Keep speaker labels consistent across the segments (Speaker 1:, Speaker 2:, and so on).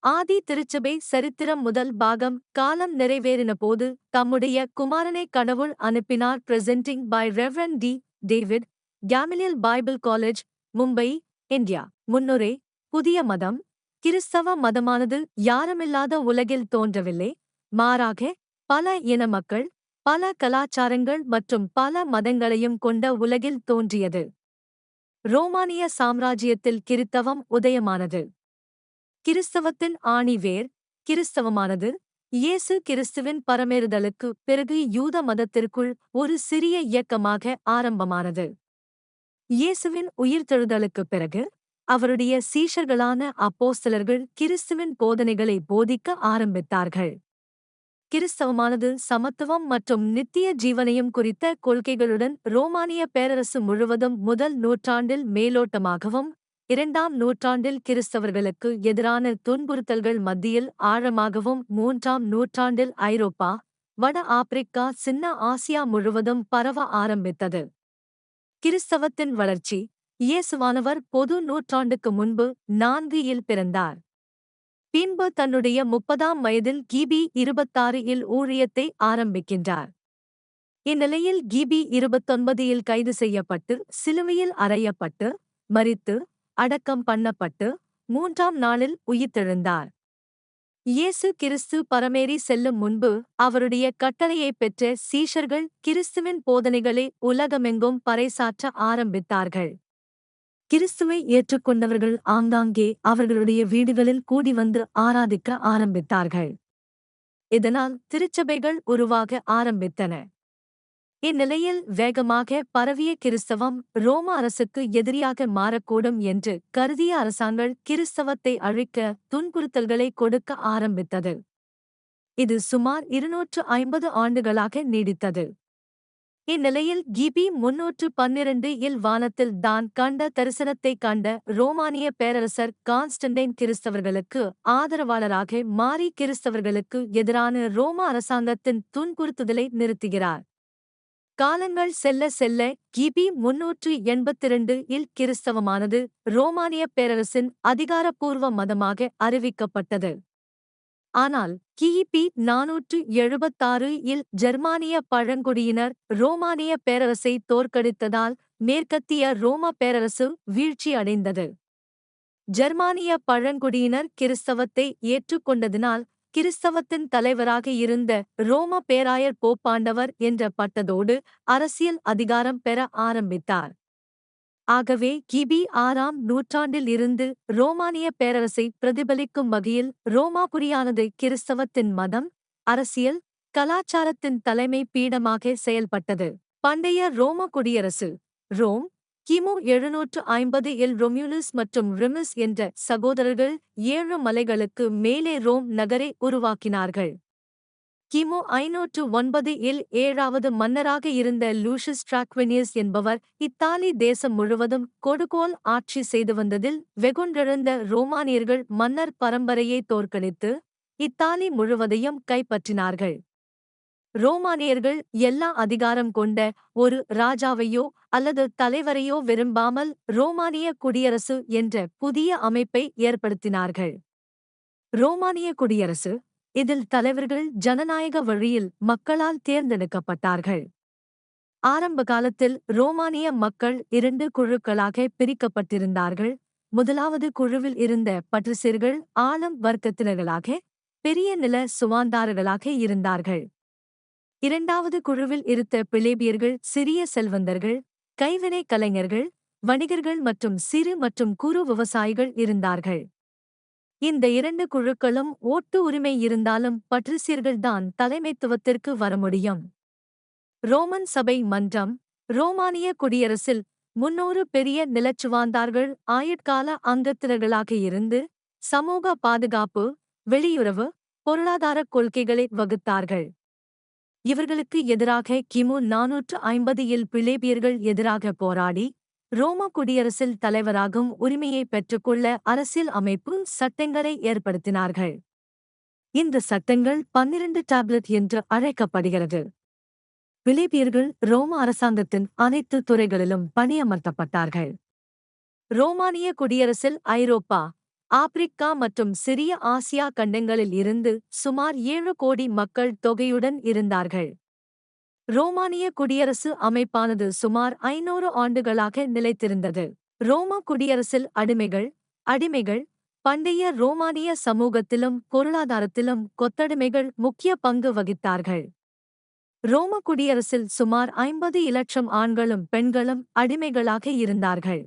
Speaker 1: ஆதி திருச்சபை சரித்திரம் முதல் பாகம் காலம் நிறைவேறின போது தம்முடைய குமாரனை கடவுள் அனுப்பினார். Presenting by reverend D. David, Gamaliel Bible college, Mumbai, India. முன்னுரை. புதிய மதம், கிறிஸ்தவ மதமானது யாருமில்லாத உலகில் தோன்றவில்லை. மாறாக பல இன மக்கள், பல கலாச்சாரங்கள் மற்றும் பல மதங்களையும் கொண்ட உலகில் தோன்றியது. ரோமானிய சாம்ராஜ்யத்தில் கிறித்தவம் உதயமானது. கிறிஸ்தவத்தின் ஆணிவேர், கிறிஸ்தவமானது இயேசு கிறிஸ்துவின் பரமேறுதலுக்கு பிறகு யூத மதத்திற்குள் ஒரு சிறிய இயக்கமாக ஆரம்பமானது. இயேசுவின் உயிர்த்தெழுதலுக்குப் பிறகு அவருடைய சீஷர்களான அப்போஸ்தலர்கள் கிறிஸ்துவின் போதனைகளை போதிக்க ஆரம்பித்தார்கள். கிறிஸ்தவமானது சமத்துவம் மற்றும் நித்திய ஜீவனையும் குறித்த கொள்கைகளுடன் ரோமானிய பேரரசு முழுவதும் முதல் நூற்றாண்டில் மேலோட்டமாகவும், 2ஆம் நூற்றாண்டில் கிறிஸ்தவர்களுக்கு எதிரான துன்புறுத்தல்கள் மத்தியில் ஆழமாகவும், 3ஆம் நூற்றாண்டில் ஐரோப்பா, வட ஆப்பிரிக்கா, சின்ன ஆசியா முழுவதும் பரவ ஆரம்பித்தது. கிறிஸ்தவத்தின் வளர்ச்சி. இயேசுவானவர் பொது நூற்றாண்டுக்கு முன்பு 4 இல் பிறந்தார். பின்பு தன்னுடைய 30ஆம் வயதில் கிபி 26 இல் ஊழியத்தை ஆரம்பிக்கின்றார். இந்நிலையில் கிபி 29 இல் கைது செய்யப்பட்டு சிலுவையில் அறையப்பட்டு, மரித்து, அடக்கம் பண்ணப்பட்டு 3ஆம் நாளில் உயிர்த்தெழுந்தார். இயேசு கிறிஸ்து பரமேறி செல்லும் முன்பு அவருடைய கட்டளையைப் பெற்ற சீஷர்கள் கிறிஸ்துவின் போதனைகளை உலகமெங்கும் பறைசாற்ற ஆரம்பித்தார்கள். கிறிஸ்துவை ஏற்றுக்கொண்டவர்கள் ஆங்காங்கே அவர்களுடைய வீடுகளில் கூடி வந்து ஆராதிக்க ஆரம்பித்தார்கள். இதனால் திருச்சபைகள் உருவாக ஆரம்பித்தன. இந்நிலையில் வேகமாக பரவிய கிறிஸ்தவம் ரோம அரசுக்கு எதிரியாக மாறக்கூடும் என்று கருதிய அரசாங்கம் கிறிஸ்தவத்தை அழிக்க துன்புறுத்தல்களை கொடுக்க ஆரம்பித்தது. இது சுமார் 250 ஆண்டுகளாக நீடித்தது. இந்நிலையில் கிபி 312 இல் வானத்தில் தான் கண்ட தரிசனத்தைக் கண்ட ரோமானிய பேரரசர் கான்ஸ்டன்டைன் கிறிஸ்தவர்களுக்கு ஆதரவாளராக மாறி கிறிஸ்தவர்களுக்கு எதிரான ரோம அரசாங்கத்தின் துன்புறுத்துதலை நிறுத்துகிறார். காலங்கள் செல்ல செல்ல கிபி 382 இல் கிறிஸ்தவமானது ரோமானிய பேரரசின் அதிகாரப்பூர்வ மதமாக அறிவிக்கப்பட்டது. ஆனால் கிபி 476 இல் ஜெர்மானிய பழங்குடியினர் ரோமானிய பேரரசை தோற்கடித்ததால் மேற்கத்திய ரோம பேரரசு வீழ்ச்சி அடைந்தது. ஜெர்மானிய பழங்குடியினர் கிறிஸ்தவத்தை ஏற்றுக்கொண்டதினால் கிறிஸ்தவத்தின் தலைவராக இருந்த ரோம பேராயர் போப்பாண்டவர் என்ற பட்டத்தோடு அரசியல் அதிகாரம் பெற ஆரம்பித்தார். ஆகவே கிபி 6ஆம் நூற்றாண்டில் இருந்து ரோமானிய பேரரசை பிரதிபலிக்கும் வகையில் ரோமாபுரியானது கிறிஸ்தவத்தின் மதம், அரசியல், கலாச்சாரத்தின் தலைமை பீடமாக செயல்பட்டது. பண்டைய ரோம குடியரசு ரோம் கிமு 750 இல் ரொமியுலஸ் மற்றும் ரெமஸ் என்ற சகோதரர்கள் 7 மலைகளுக்கு மேலே ரோம் நகரை உருவாக்கினார்கள். கிமு 509 இல் 7வது மன்னராக இருந்த லூஷியஸ் டிராக்வெனியஸ் என்பவர் இத்தாலி தேசம் முழுவதும் கொடுகோல் ஆட்சி செய்து வந்ததில் வெகுண்டெழுந்த ரோமானியர்கள் மன்னர் பரம்பரையை தோற்கடித்து இத்தாலி முழுவதையும் கைப்பற்றினார்கள். ரோமானியர்கள் எல்லா அதிகாரம் கொண்ட ஒரு ராஜாவையோ அல்லது தலைவரையோ விரும்பாமல் ரோமானிய குடியரசு என்ற புதிய அமைப்பை ஏற்படுத்தினார்கள். ரோமானிய குடியரசு, இதில் தலைவர்கள் ஜனநாயக வழியில் மக்களால் தேர்ந்தெடுக்கப்பட்டார்கள். ஆரம்ப காலத்தில் ரோமானிய மக்கள் 2 குழுக்களாக பிரிக்கப்பட்டிருந்தார்கள். முதலாவது குழுவில் இருந்த பட்ரிசியர்கள் ஆளும் வர்க்கத்தினர்களாக, பெரிய நில சுவாந்தாரர்களாக இருந்தார்கள். 2வது குழுவில் இருந்த பிளேபியர்கள் சிறிய செல்வந்தர்கள், கைவினை கலைஞர்கள், வணிகர்கள் மற்றும் சிறு மற்றும் குறு விவசாயிகள் இருந்தார்கள். இந்த 2 குழுக்களும் ஓட்டு உரிமை இருந்தாலும் பட்ரிசியர்கள்தான் தலைமைத்துவத்திற்கு வர முடியும். ரோமன் சபை மன்றம். ரோமானிய குடியரசில் 300 பெரிய நிலச்சுவாந்தார்கள் ஆயுட்கால அங்கத்தினர்களாக இருந்து சமூக பாதுகாப்பு, வெளியுறவு, பொருளாதார கொள்கைகளை வகுத்தார்கள். இவர்களுக்கு எதிராக கிமு 450 இல் பிளேபியர்கள் எதிராக போராடி ரோம குடியரசில் தலைவராகும் உரிமையை பெற்றுக்கொள்ள அரசியல் அமைப்பு சட்டங்களை ஏற்படுத்தினார்கள். இந்த சட்டங்கள் 12 டேப்லெட் என்று அழைக்கப்படுகிறது. பிளேபியர்கள் ரோம அரசாங்கத்தின் அனைத்து துறைகளிலும் பணியமர்த்தப்பட்டார்கள். ரோமானிய குடியரசில் ஐரோப்பா, ஆப்பிரிக்கா மற்றும் சிறிய ஆசியா கண்டங்களில் இருந்து சுமார் 7 கோடி மக்கள் தொகையுடன் இருந்தார்கள். ரோமானிய குடியரசு அமைப்பானது சுமார் 500 ஆண்டுகளாக நிலைத்திருந்தது. ரோம குடியரசில் அடிமைகள் பண்டைய ரோமானிய சமூகத்திலும் பொருளாதாரத்திலும் கொத்தடிமைகள் முக்கிய பங்கு வகித்தார்கள். ரோம குடியரசில் சுமார் 50 இலட்சம் ஆண்களும் பெண்களும் அடிமைகளாக இருந்தார்கள்.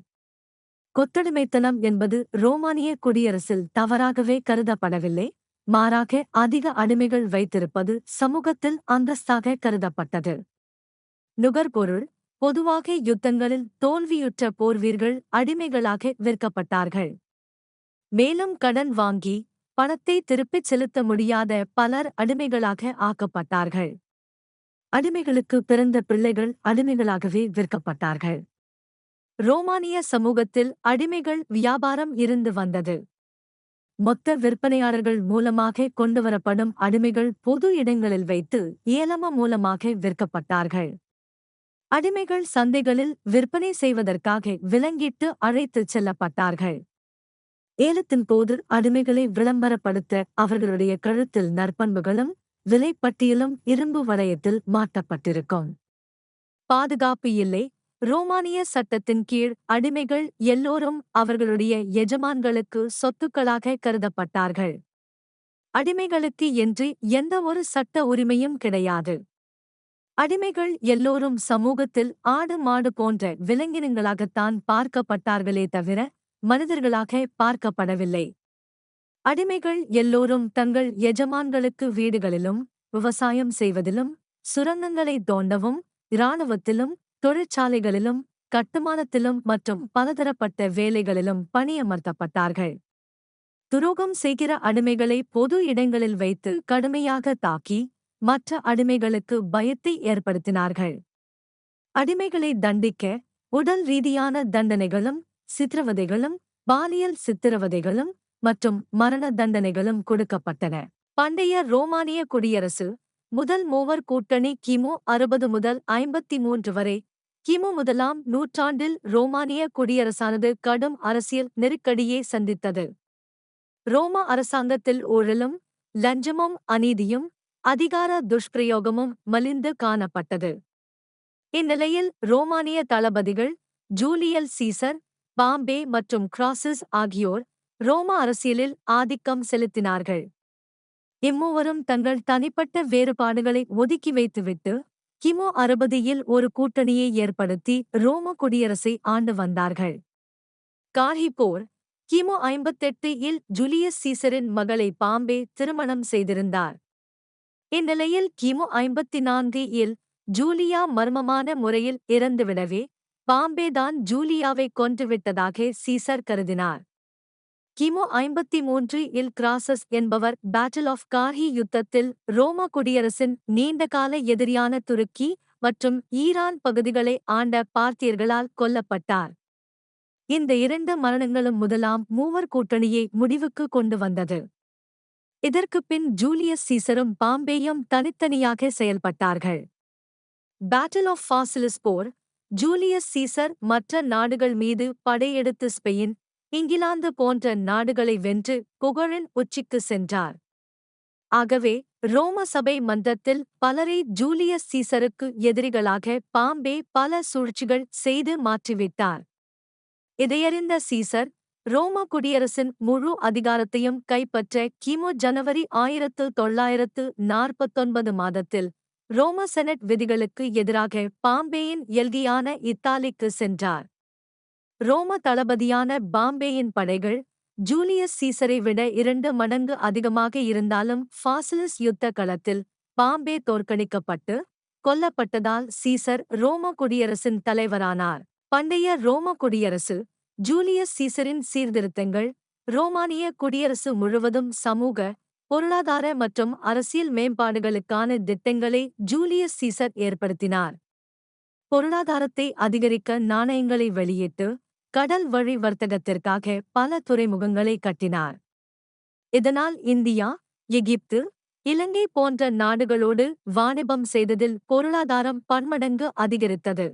Speaker 1: கொத்தடிமைத்தனம் என்பது ரோமானிய குடியரசில் தவறாகவே கருதப்படவில்லை, மாறாக அதிக அடிமைகள் வைத்திருப்பது சமூகத்தில் அந்தஸ்தாக கருதப்பட்டது. நுகர்பொருள் பொதுவாக யுத்தங்களில் தோல்வியுற்ற போர்வீர்கள் அடிமைகளாக விற்கப்பட்டார்கள். மேலும் கடன் வாங்கி பணத்தை திருப்பிச் செலுத்த முடியாத பலர் அடிமைகளாக ஆக்கப்பட்டார்கள். அடிமைகளுக்கு பிறந்த பிள்ளைகள் அடிமைகளாகவே விற்கப்பட்டார்கள். ரோமானிய சமூகத்தில் அடிமைகள் வியாபாரம் இருந்து வந்தது. மொத்த விற்பனையாளர்கள் மூலமாக கொண்டுவரப்படும் அடிமைகள் பொது இடங்களில் வைத்து ஏலம மூலமாக விற்கப்பட்டார்கள். அடிமைகள் சந்தைகளில் விற்பனை செய்வதற்காக விலங்கிட்டு அழைத்துச் செல்லப்பட்டார்கள். ஏலத்தின் போது அடிமைகளை விளம்பரப்படுத்த அவர்களுடைய கழுத்தில் நற்பண்புகளும் விலைப்பட்டியலும் இரும்பு வளையத்தில் மாட்டப்பட்டிருக்கும். பாதுகாப்பு இல்லை. ரோமானிய சட்டத்தின் கீழ் அடிமைகள் எல்லோரும் அவர்களுடைய எஜமான்களுக்கு சொத்துக்களாக கருதப்பட்டார்கள். அடிமைகளுக்கு என்று எந்த ஒரு சட்ட உரிமையும் கிடையாது. அடிமைகள் எல்லோரும் சமூகத்தில் ஆடு மாடு போன்ற விலங்கினங்களாகத்தான் பார்க்கப்பட்டார்களே தவிர மனிதர்களாக பார்க்கப்படவில்லை. அடிமைகள் எல்லோரும் தங்கள் எஜமான்களுக்கு வீடுகளிலும் விவசாயம் செய்வதிலும் சுரங்கங்களை தோண்டவும் இராணுவத்திலும் தொழிற்சாலைகளிலும் கட்டுமானத்திலும் மற்றும் பலதரப்பட்ட வேலைகளிலும் பணியமர்த்தப்பட்டார்கள். துரோகம் செய்கிற அடிமைகளை பொது இடங்களில் வைத்து கடுமையாக தாக்கி மற்ற அடிமைகளுக்கு பயத்தை ஏற்படுத்தினார்கள். அடிமைகளை தண்டிக்க உடல் ரீதியான தண்டனைகளும் சித்திரவதைகளும் பாலியல் சித்திரவதைகளும் மற்றும் மரண தண்டனைகளும் கொடுக்கப்பட்டன. பண்டைய ரோமானிய குடியரசு முதல் மூவர் கூட்டணி கிமு 60 முதல் 53 வரை. கிமு முதலாம் நூற்றாண்டில் ரோமானிய குடியரசானது கடும் அரசியல் நெருக்கடியை சந்தித்தது. ரோம அரசாங்கத்தில் ஊழலும் லஞ்சமும் அநீதியும் அதிகார துஷ்பிரயோகமும் மலிந்து காணப்பட்டது. இந்நிலையில் ரோமானிய தளபதிகள் ஜூலியல் சீசர், பாம்பே மற்றும் கிராசஸ் ஆகியோர் ரோம அரசியலில் ஆதிக்கம் செலுத்தினார்கள். இம்மூவரும் தங்கள் தனிப்பட்ட வேறுபாடுகளை ஒதுக்கி வைத்துவிட்டு கிமு 60 ஒரு கூட்டணியை ஏற்படுத்தி ரோம குடியரசை ஆண்டு வந்தார்கள். கார்ஹி போர் கிமு 58 ஜூலியஸ் சீசரின் மகளை பாம்பே திருமணம் செய்திருந்தார். இந்நிலையில் கிமு 54 ஜூலியா மர்மமான முறையில் இறந்துவிடவே பாம்பேதான் ஜூலியாவை கொன்றுவிட்டதாக சீசர் கருதினார். கிமு 53 கிராசஸ் என்பவர் பேட்டில் ஆஃப் கார்ஹி யுத்தத்தில் ரோம குடியரசின் நீண்டகால எதிரியான துருக்கி மற்றும் ஈரான் பகுதிகளை ஆண்ட பார்த்தியர்களால் கொல்லப்பட்டார். இந்த 2 மரணங்களும் முதலாம் மூவர் கூட்டணியை முடிவுக்கு கொண்டு வந்தது. இதற்குப் பின் ஜூலியஸ் சீசரும் பாம்பேயும் தனித்தனியாக செயல்பட்டார்கள். பேட்டில் ஆஃப் ஃபாசிலிஸ் போர் ஜூலியஸ் சீசர் மற்ற நாடுகள் மீது படையெடுத்து ஸ்பெயின், இங்கிலாந்து போன்ற நாடுகளை வென்று புகழின் உச்சிக்கு சென்றார். ஆகவே ரோம சபை மன்றத்தில் பலரை ஜூலியஸ் சீசருக்கு எதிரிகளாக பாம்பே பல சூழ்ச்சிகள் செய்து மாற்றிவிட்டார். இதையறிந்த சீசர் ரோம குடியரசின் முழு அதிகாரத்தையும் கைப்பற்ற கிமு ஜனவரி 1949 மாதத்தில் ரோம செனட் விதிகளுக்கு எதிராக பாம்பேயின் எல்கியான இத்தாலிக்கு சென்றார். ரோம தளபதியான பாம்பேயின் படைகள் ஜூலியஸ் சீசரை விட 2 மடங்கு அதிகமாக இருந்தாலும் ஃபாசிலிஸ் யுத்த களத்தில் பாம்பே தோற்கடிக்கப்பட்டு கொல்லப்பட்டதால் சீசர் ரோம குடியரசின் தலைவரானார். பண்டைய ரோம குடியரசு ஜூலியஸ் சீசரின் சீர்திருத்தங்கள் ரோமானிய குடியரசு முழுவதும் சமூக, பொருளாதார மற்றும் அரசியல் மேம்பாடுகளுக்கான திட்டங்களை ஜூலியஸ் சீசர் ஏற்படுத்தினார். பொருளாதாரத்தை அதிகரிக்க நாணயங்களை வெளியிட்டு கடல் வழி வர்த்தகத்திற்காக பல துறைமுகங்களை கட்டினார். இதனால் இந்தியா, எகிப்து, இலங்கை போன்ற நாடுகளோடு வாணிபம் செய்ததில் பொருளாதாரம் பன்மடங்கு அதிகரித்தது.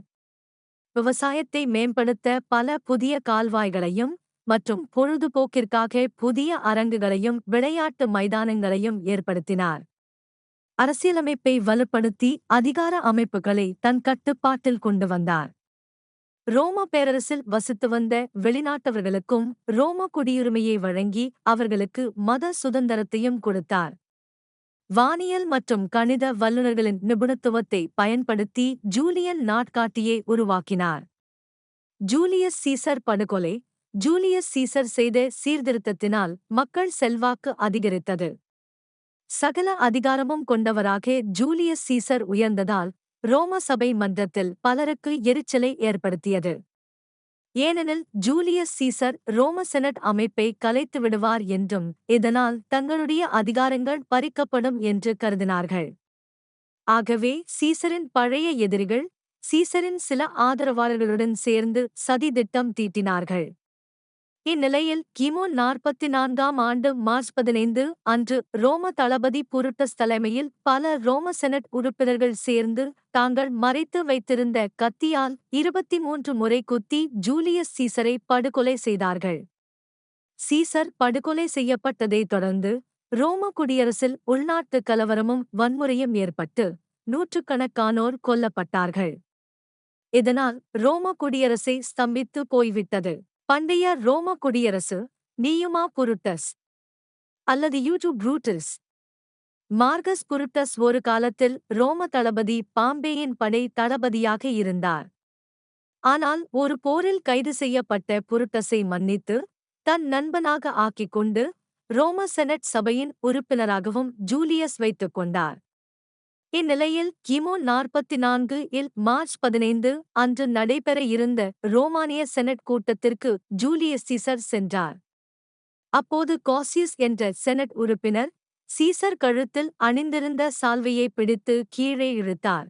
Speaker 1: விவசாயத்தை மேம்படுத்த பல புதிய கால்வாய்களையும் மற்றும் பொழுதுபோக்கிற்காக புதிய அரங்குகளையும் விளையாட்டு மைதானங்களையும் ஏற்படுத்தினார். அரசியலமைப்பை வலுப்படுத்தி அதிகார அமைப்புகளை தன் கட்டுப்பாட்டில் கொண்டு வந்தார். ரோம பேரரசில் வசித்து வந்த வெளிநாட்டவர்களுக்கும் ரோம குடியுரிமையை வழங்கி அவர்களுக்கு மத சுதந்திரத்தையும் கொடுத்தார். வானியல் மற்றும் கணித வல்லுநர்களின் நிபுணத்துவத்தை பயன்படுத்தி ஜூலியன் நாட்காட்டியை உருவாக்கினார். ஜூலியஸ் சீசர் படுகொலை. ஜூலியஸ் சீசர் செய்த சீர்திருத்தத்தினால் மக்கள் செல்வாக்கு அதிகரித்தது. சகல அதிகாரமும் கொண்டவராக ஜூலியஸ் சீசர் உயர்ந்ததால் ரோம சபை மன்றத்தில் பலருக்கு எரிச்சலை ஏற்படுத்தியது. ஏனெனில் ஜூலியஸ் சீசர் ரோம செனட் அமைப்பை கலைத்து விடுவார் என்றும் இதனால் தங்களுடைய அதிகாரங்கள் பறிக்கப்படும் என்று கருதினார்கள். ஆகவே சீசரின் பழைய எதிரிகள் சீசரின் சில ஆதரவாளர்களுடன் சேர்ந்து சதி திட்டம் தீட்டினார்கள். இந்நிலையில் கிமு 44ஆம் ஆண்டு மார்ச் 15 அன்று ரோம தளபதி புருட்டஸ் தலைமையில் பல ரோம செனட் உறுப்பினர்கள் சேர்ந்து தாங்கள் மறைத்து வைத்திருந்த கத்தியால் 23 முறை குத்தி ஜூலியஸ் சீசரை படுகொலை செய்தார்கள். சீசர் படுகொலை செய்யப்பட்டதைத் தொடர்ந்து ரோம குடியரசில் உள்நாட்டு கலவரமும் வன்முறையும் ஏற்பட்டு நூற்றுக்கணக்கானோர் கொல்லப்பட்டார்கள். இதனால் ரோம குடியரசை ஸ்தம்பித்து போய்விட்டது. பண்டைய ரோம குடியரசு நியூமா புருட்டஸ் அல்லது யூடு புரூட்டஸ். மார்கஸ் புருட்டஸ் ஒரு காலத்தில் ரோம தளபதி பாம்பேயின் படை தளபதியாக இருந்தார். ஆனால் ஒரு போரில் கைது செய்யப்பட்ட புருட்டஸை மன்னித்து தன் நண்பனாக ஆக்கிக் கொண்டு ரோம செனட் சபையின் உறுப்பினராகவும் ஜூலியஸ் வைத்துக் கொண்டார். இந்நிலையில் கிமு 44 இல் மார்ச் 15 அன்று நடைபெற இருந்த ரோமானிய செனட் கூட்டத்திற்கு ஜூலியஸ் சீசர் சென்றார். அப்போது காசியஸ் என்ற செனட் உறுப்பினர் சீசர் கழுத்தில் அணிந்திருந்த சால்வையை பிடித்து கீழே இழுத்தார்.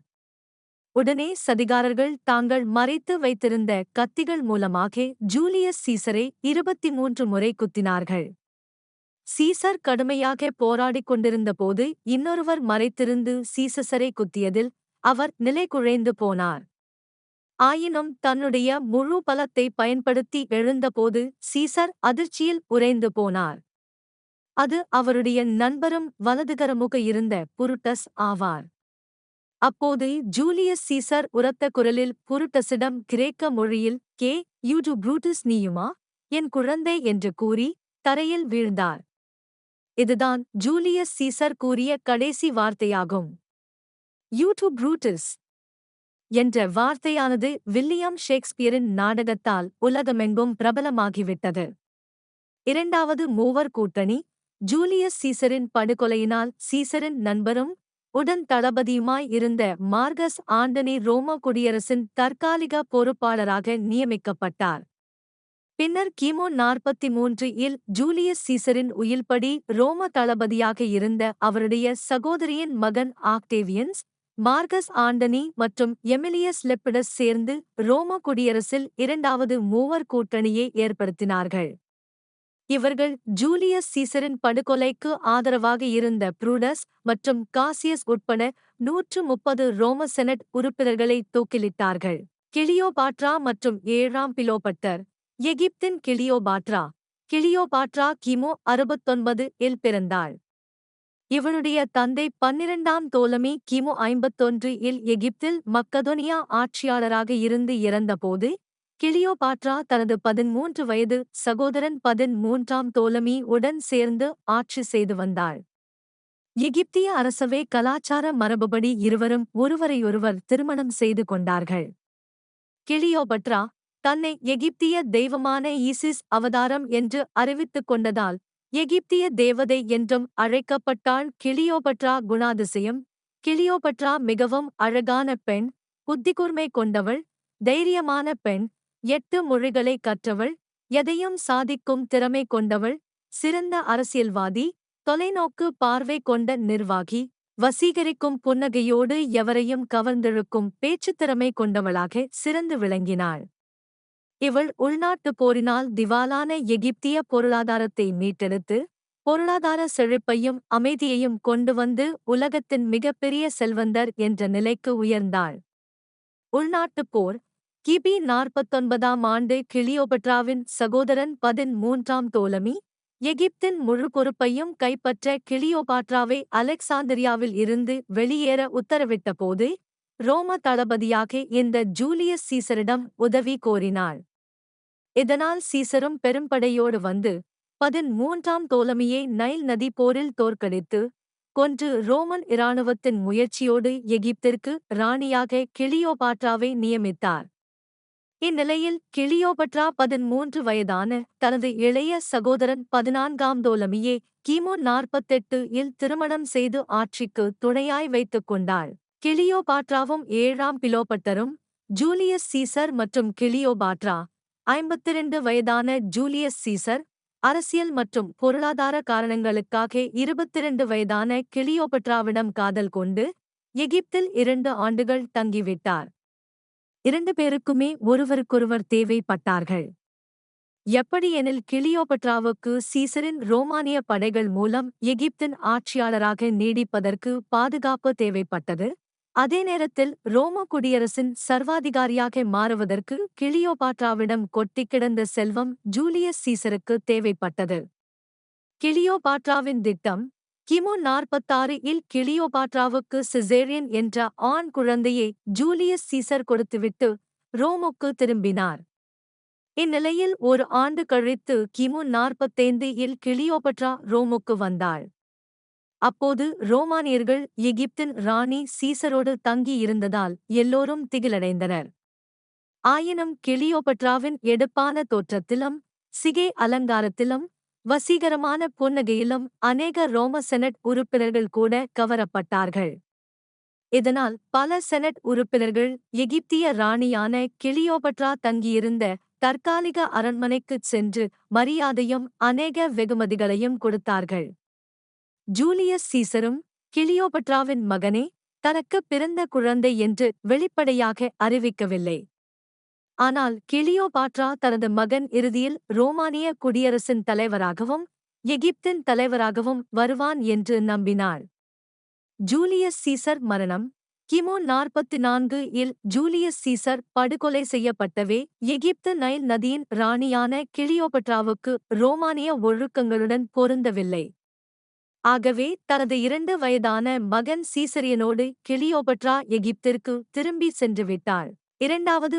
Speaker 1: உடனே சதிகாரர்கள் தாங்கள் மறைத்து வைத்திருந்த கத்திகள் மூலமாக ஜூலியஸ் சீசரை 23 முறை குத்தினார்கள். சீசர் கடுமையாக போராடிக் கொண்டிருந்தபோது இன்னொருவர் மறைத்திருந்து சீசரை குத்தியதில் அவர் நிலைகுலைந்து போனார். ஆயினும் தன்னுடைய முழு பலத்தை பயன்படுத்தி எழுந்தபோது சீசர் அதிர்ச்சியில் உறைந்து போனார். அது அவருடைய நண்பரும் வலதுகரமுக இருந்த புருட்டஸ் ஆவார். அப்போது ஜூலியஸ் சீசர் உரத்த குரலில் புருட்டஸிடம் கிரேக்க மொழியில் கே யூடு புரூட்டஸ் நீயுமா என் குழந்தை என்று கூறி தரையில் வீழ்ந்தார். இதுதான் ஜூலியஸ் சீசர் கூறிய கடைசி வார்த்தையாகும். யூடு புரூட்டஸ் என்ற வார்த்தையானது வில்லியம் ஷேக்ஸ்பியரின் நாடகத்தால் உலகமெங்கும் பிரபலமாகிவிட்டது. இரண்டாவது மூவர் கூட்டணி. ஜூலியஸ் சீசரின் படுகொலையினால் சீசரின் நண்பரும் உடன் தளபதியுமாய் இருந்த மார்கஸ் ஆண்டனி ரோம குடியரசின் தற்காலிக பொறுப்பாளராக நியமிக்கப்பட்டார். பின்னர் கிமு 43 இல் ஜூலியஸ் சீசரின் உயில்படி ரோம தளபதியாக இருந்த அவருடைய சகோதரியின் மகன் ஆக்டேவியன்ஸ், மார்கஸ் ஆண்டனி மற்றும் எமிலியஸ் லெப்பிடஸ் சேர்ந்து ரோம குடியரசில் இரண்டாவது மூவர் கூட்டணியை ஏற்படுத்தினார்கள். இவர்கள் ஜூலியஸ் சீசரின் படுகொலைக்கு ஆதரவாக இருந்த புரூடஸ் மற்றும் காசியஸ் உட்பட 130 ரோம செனட் உறுப்பினர்களை தூக்கிலிட்டார்கள். கிளியோபாட்ரா மற்றும் 7ஆம் பிலோபட்டர். எகிப்தின் கிளியோபாட்ரா. கிளியோபாட்ரா கிமு 69 இல் பிறந்தாள். இவளுடைய தந்தை 12ஆம் தோலமி கிமு 51 இல் எகிப்தில் மக்கதோனியா ஆட்சியாளராக இருந்து இறந்தபோது கிளியோபாட்ரா தனது 13 வயது சகோதரன் 13ஆம் தோலமி உடன் சேர்ந்து ஆட்சி செய்து வந்தாள். எகிப்திய அரசவை கலாச்சார மரபுபடி இருவரும் ஒருவரையொருவர் திருமணம் செய்து கொண்டார்கள். கிளியோபட்ரா தன்னை எகிப்திய தெய்வமான ஈசிஸ் அவதாரம் என்று அறிவித்துக் கொண்டதால் எகிப்திய தேவதை என்றும் அழைக்கப்பட்டாள். கிளியோபட்ரா குணாதிசயம். கிளியோபட்ரா மிகவும் அழகான பெண், புத்திகூர்மை கொண்டவள், தைரியமான பெண், 8 மொழிகளை கற்றவள், எதையும் சாதிக்கும் திறமை கொண்டவள், சிறந்த அரசியல்வாதி, தொலைநோக்கு பார்வை கொண்ட நிர்வாகி, வசீகரிக்கும் புன்னகையோடு எவரையும் கவர்ந்திழுக்கும் பேச்சுத்திறமை கொண்டவளாக சிறந்து விளங்கினாள். இவள் உள்நாட்டுப் போரினால் திவாலான எகிப்திய பொருளாதாரத்தை மீட்டெடுத்து பொருளாதார செழிப்பையும் அமைதியையும் கொண்டு வந்து உலகத்தின் மிகப்பெரிய செல்வந்தர் என்ற நிலைக்கு உயர்ந்தாள். உள்நாட்டுப் போர். கிபி 49ஆம் ஆண்டு கிளியோபட்ராவின் சகோதரன் 13ஆம் தோலமி எகிப்தின் முழு பொறுப்பையும் கைப்பற்ற கிளியோபாட்ராவை அலெக்சாந்திரியாவில் இருந்து வெளியேற உத்தரவிட்டபோது ரோம தளபதியாக இந்த ஜூலியஸ் சீசரிடம் உதவி கோரினாள். இதனால் சீசரும் பெரும்படையோடு வந்து 13ஆம் தோலமியை நைல் நதி போரில் தோற்கடித்து கொன்று ரோமன் இராணுவத்தின் முயற்சியோடு எகிப்திற்கு இராணியாக கிளியோபாட்ராவை நியமித்தார். இந்நிலையில் கிளியோபட்ரா 13 வயதான தனது இளைய சகோதரன் 14ஆம் தோலமியே கிமு 48 இல் திருமணம் செய்து ஆட்சிக்கு துணையாய் வைத்துக் கொண்டாள். கிளியோபாட்ராவும் 7ஆம் பிலோபட்டரும் ஜூலியஸ் சீசர் மற்றும் கிளியோபாட்ரா 52 வயதான ஜூலியஸ் சீசர் அரசியல் மற்றும் பொருளாதார காரணங்களுக்காக 22 வயதான கிளியோபட்ராவிடம் காதல் கொண்டு எகிப்தில் 2 ஆண்டுகள் தங்கிவிட்டார். 2 பேருக்குமே ஒருவருக்கொருவர் தேவைப்பட்டார்கள். எப்படியெனில் கிளியோபட்ராவுக்கு சீசரின் ரோமானிய படைகள் மூலம் எகிப்தின் ஆட்சியாளராக நீடிப்பதற்கு பாதுகாப்பு தேவைப்பட்டது. அதே நேரத்தில் ரோம குடியரசின் சர்வாதிகாரியாக மாறுவதற்கு கிளியோபாட்ராவிடம் கொட்டிக் கிடந்த செல்வம் ஜூலியஸ் சீசருக்கு தேவைப்பட்டது. கிளியோபாட்ராவின் திட்டம் கிமு 46 இல் கிளியோபாட்ராவுக்கு சிசேரியன் என்ற ஆண் குழந்தையை ஜூலியஸ் சீசர் கொடுத்துவிட்டு ரோமுக்கு திரும்பினார். இந்நிலையில் ஒரு ஆண்டு கழித்து கிமு 45 இல் கிளியோபட்ரா ரோமுக்கு வந்தாள். அப்போது ரோமானியர்கள் எகிப்தின் ராணி சீசரோடு தங்கி இருந்ததால் எல்லோரும் திகிலடைந்தனர். ஆயினும் கிளியோபட்ராவின் எடுப்பான தோற்றத்திலும் சிகை அலங்காரத்திலும் வசீகரமான புன்னகையிலும் அநேக ரோம செனட் உறுப்பினர்கள் கூட கவரப்பட்டார்கள். இதனால் பல செனட் உறுப்பினர்கள் எகிப்திய ராணியான கிளியோபட்ரா தங்கியிருந்த தற்காலிக அரண்மனைக்குச் சென்று மரியாதையும் அநேக வெகுமதிகளையும் கொடுத்தார்கள். ஜூலியஸ் சீசரும் கிளியோபட்ராவின் மகனே தனக்கு பிறந்த குழந்தை என்று வெளிப்படையாக அறிவிக்கவில்லை. ஆனால் கிளியோபாட்ரா தனது மகன் இறுதியில் ரோமானிய குடியரசின் தலைவராகவும் எகிப்தின் தலைவராகவும் வருவான் என்று நம்பினாள். ஜூலியஸ் சீசர் மரணம் கிமு 44 இல் ஜூலியஸ் சீசர் படுகொலை செய்யப்பட்டவே எகிப்து நைல் நதியின் ராணியான கிளியோபட்ராவுக்கு ரோமானிய ஒழுக்கங்களுடன் பொருந்தவில்லை. ஆகவே தனது 2 வயதான மகன் சீசரியனோடு கிளியோபட்ரா எகிப்திற்கு திரும்பி சென்றுவிட்டாள். இரண்டாவது